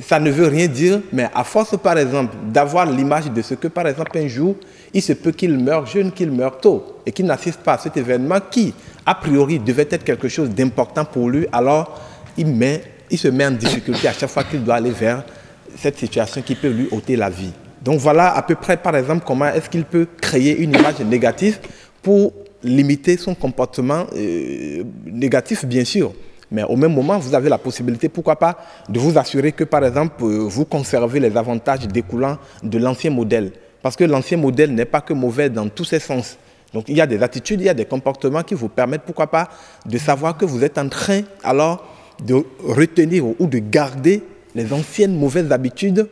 Ça ne veut rien dire, mais à force, par exemple, d'avoir l'image de ce que, par exemple, un jour, il se peut qu'il meure jeune, qu'il meure tôt, et qu'il n'assiste pas à cet événement qui, a priori, devait être quelque chose d'important pour lui, alors il se met en difficulté à chaque fois qu'il doit aller vers cette situation qui peut lui ôter la vie. Donc voilà à peu près, par exemple, comment est-ce qu'il peut créer une image négative pour limiter son comportement négatif, bien sûr. Mais au même moment, vous avez la possibilité, pourquoi pas, de vous assurer que, par exemple, vous conservez les avantages découlant de l'ancien modèle. Parce que l'ancien modèle n'est pas que mauvais dans tous ses sens. Donc il y a des attitudes, il y a des comportements qui vous permettent, pourquoi pas, de savoir que vous êtes en train, alors, de retenir ou de garder les anciennes mauvaises habitudes,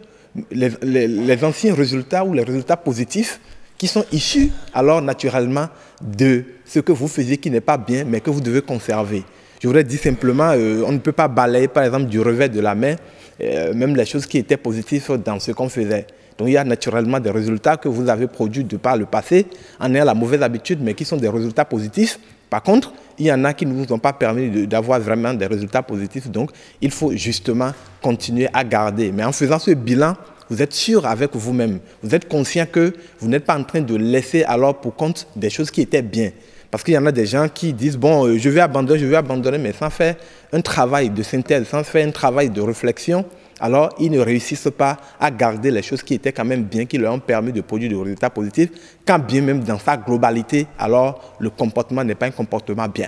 les anciens résultats ou les résultats positifs qui sont issus alors naturellement de ce que vous faisiez qui n'est pas bien mais que vous devez conserver. Je voudrais dire simplement, on ne peut pas balayer par exemple du revers de la main même les choses qui étaient positives dans ce qu'on faisait. Donc il y a naturellement des résultats que vous avez produits de par le passé en ayant la mauvaise habitude mais qui sont des résultats positifs. Par contre, il y en a qui ne vous ont pas permis d'avoir vraiment des résultats positifs. Donc, il faut justement continuer à garder. Mais en faisant ce bilan, vous êtes sûr avec vous-même. Vous êtes conscient que vous n'êtes pas en train de laisser alors pour compte des choses qui étaient bien. Parce qu'il y en a des gens qui disent, bon, je vais abandonner, mais sans faire un travail de synthèse, sans faire un travail de réflexion, alors ils ne réussissent pas à garder les choses qui étaient quand même bien, qui leur ont permis de produire des résultats positifs, quand bien même dans sa globalité, alors le comportement n'est pas un comportement bien.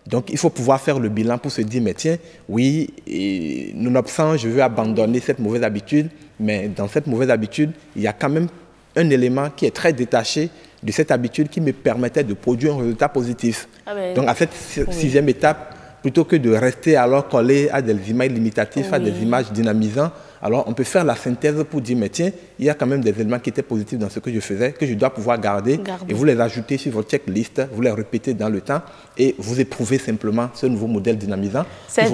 Donc il faut pouvoir faire le bilan pour se dire, mais tiens, oui, nonobstant, je veux abandonner cette mauvaise habitude, mais dans cette mauvaise habitude, il y a quand même un élément qui est très détaché de cette habitude qui me permettait de produire un résultat positif. Donc à cette sixième étape, plutôt que de rester alors collé à des images limitatives, à des images dynamisantes, alors on peut faire la synthèse pour dire, mais tiens, il y a quand même des éléments qui étaient positifs dans ce que je faisais, que je dois pouvoir garder. Et vous les ajoutez sur votre checklist, vous les répétez dans le temps et vous éprouvez simplement ce nouveau modèle dynamisant. C'est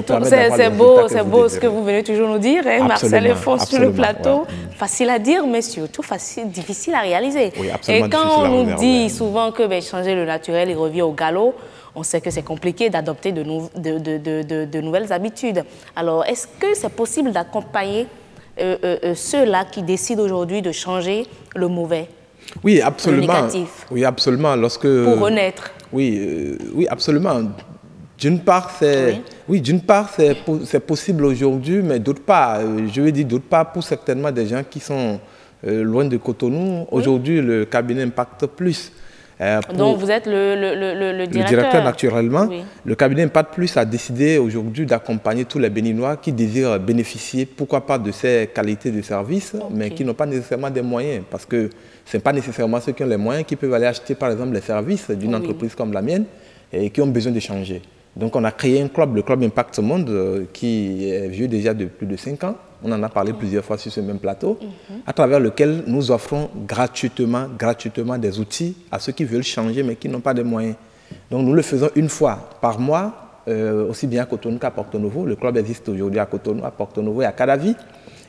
beau ce que vous venez toujours nous dire, hein, Marcel Lefond sur le plateau. Facile à dire, mais surtout difficile à réaliser. Et quand on nous dit souvent que changer le naturel, il revient au galop, on sait que c'est compliqué d'adopter de nouvelles habitudes. Alors, est-ce que c'est possible d'accompagner ceux-là qui décident aujourd'hui de changer le mauvais, oui, absolument. le négatif? Oui, absolument. Pour renaître. Oui, absolument. D'une part, c'est possible aujourd'hui, mais d'autre part, je veux dire d'autre part, pour certainement des gens qui sont loin de Cotonou, aujourd'hui, le cabinet Impact Plus. Donc vous êtes le directeur. Le directeur, naturellement. Oui. Le cabinet Impact Plus a décidé aujourd'hui d'accompagner tous les Béninois qui désirent bénéficier, pourquoi pas, de ces qualités de service, mais qui n'ont pas nécessairement des moyens. Parce que ce n'est pas nécessairement ceux qui ont les moyens qui peuvent aller acheter, par exemple, les services d'une entreprise comme la mienne et qui ont besoin de changer. Donc on a créé un club, le Club Impact Monde, qui est vieux déjà de plus de 5 ans. On en a parlé plusieurs fois sur ce même plateau, à travers lequel nous offrons gratuitement des outils à ceux qui veulent changer mais qui n'ont pas de moyens. Donc nous le faisons une fois par mois, aussi bien à Cotonou qu'à Porto Novo. Le club existe aujourd'hui à Cotonou, à Porto Novo et à Cadavi.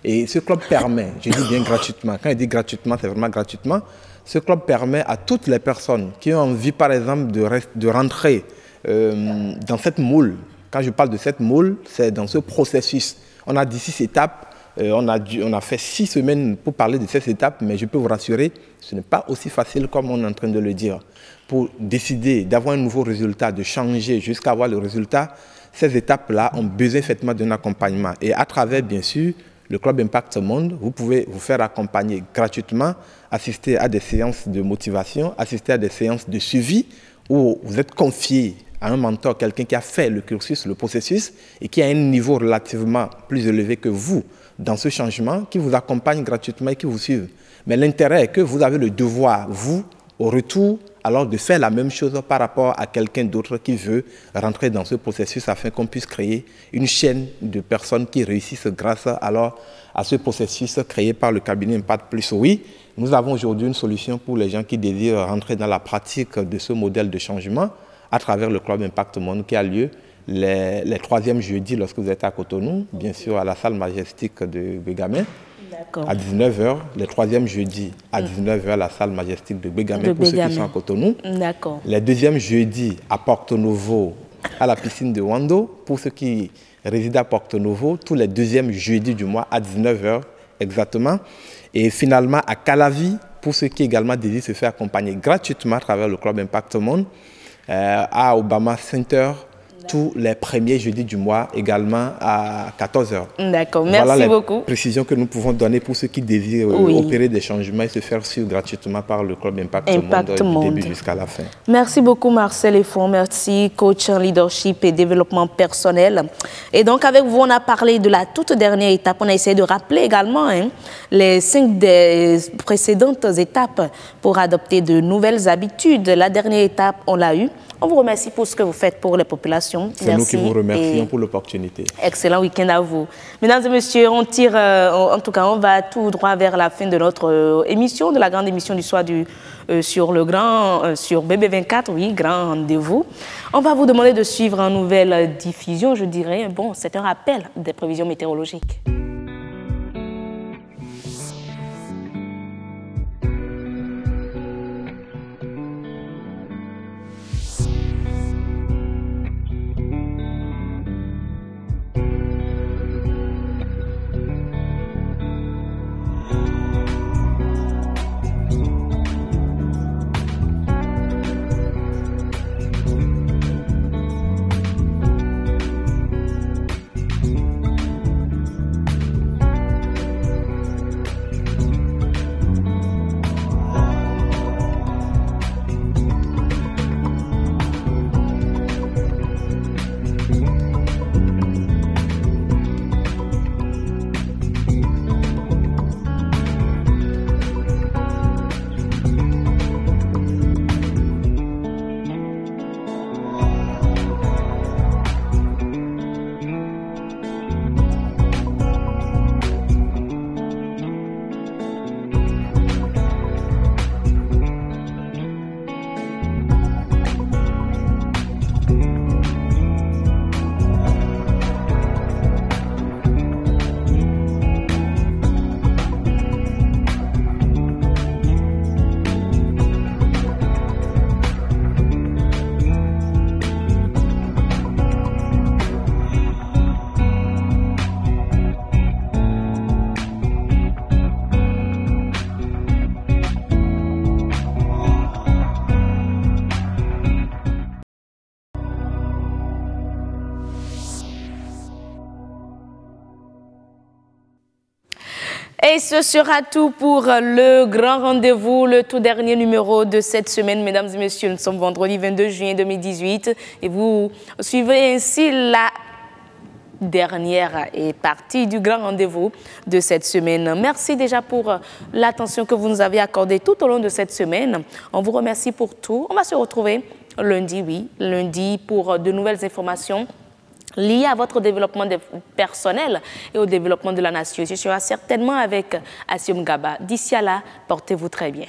Et ce club permet, je dis bien gratuitement, quand je dis gratuitement, c'est vraiment gratuitement, ce club permet à toutes les personnes qui ont envie, par exemple, de rentrer dans cette moule. Quand je parle de cette moule, c'est dans ce processus. On a 16 étapes, on a fait 6 semaines pour parler de ces étapes, mais je peux vous rassurer, ce n'est pas aussi facile comme on est en train de le dire. Pour décider d'avoir un nouveau résultat, de changer jusqu'à avoir le résultat, ces étapes-là ont besoin effectivement d'un accompagnement. Et à travers, bien sûr, le Club Impact Monde, vous pouvez vous faire accompagner gratuitement, assister à des séances de motivation, assister à des séances de suivi où vous êtes confié à un mentor, quelqu'un qui a fait le cursus, le processus et qui a un niveau relativement plus élevé que vous dans ce changement, qui vous accompagne gratuitement et qui vous suive. Mais l'intérêt est que vous avez le devoir, vous, au retour, alors de faire la même chose par rapport à quelqu'un d'autre qui veut rentrer dans ce processus afin qu'on puisse créer une chaîne de personnes qui réussissent grâce alors à ce processus créé par le cabinet Impact Plus. Oui, nous avons aujourd'hui une solution pour les gens qui désirent rentrer dans la pratique de ce modèle de changement à travers le Club Impact Monde qui a lieu les 3e jeudis lorsque vous êtes à Cotonou, bien sûr à la salle majestique de Bégamin, à 19h, les 3e jeudis à 19h, la salle majestique de Bégamin pour ceux qui sont à Cotonou. Les 2e jeudis à Porto Novo, à la piscine de Wando, pour ceux qui résident à Porto Novo, tous les 2e jeudis du mois à 19h exactement. Et finalement à Calavi, pour ceux qui également désirent se faire accompagner gratuitement à travers le Club Impact Monde, à Obama Center tous les premiers jeudis du mois, également à 14h. D'accord, merci beaucoup. Voilà les précisions que nous pouvons donner pour ceux qui désirent opérer des changements et se faire suivre gratuitement par le club Impact Monde du début jusqu'à la fin. Merci beaucoup Marcel Effon, merci coach en leadership et développement personnel. Et donc avec vous, on a parlé de la toute dernière étape. On a essayé de rappeler également les 5 des précédentes étapes pour adopter de nouvelles habitudes. La dernière étape, on l'a eue. On vous remercie pour ce que vous faites pour les populations. C'est nous qui vous remercions pour l'opportunité. Excellent week-end à vous. Mesdames et messieurs, on tire, en tout cas, on va tout droit vers la fin de notre émission, de la grande émission du soir sur BB24, oui, grand rendez-vous. On va vous demander de suivre en nouvelle diffusion, je dirais. Bon, c'est un rappel des prévisions météorologiques. Et ce sera tout pour le grand rendez-vous, le tout dernier numéro de cette semaine. Mesdames et messieurs, nous sommes vendredi 22 juin 2018 et vous suivez ainsi la dernière partie du grand rendez-vous de cette semaine. Merci déjà pour l'attention que vous nous avez accordée tout au long de cette semaine. On vous remercie pour tout. On va se retrouver lundi pour de nouvelles informations liées à votre développement personnel et au développement de la nation. Je serai certainement avec Asiom Gaba. D'ici à là, portez-vous très bien.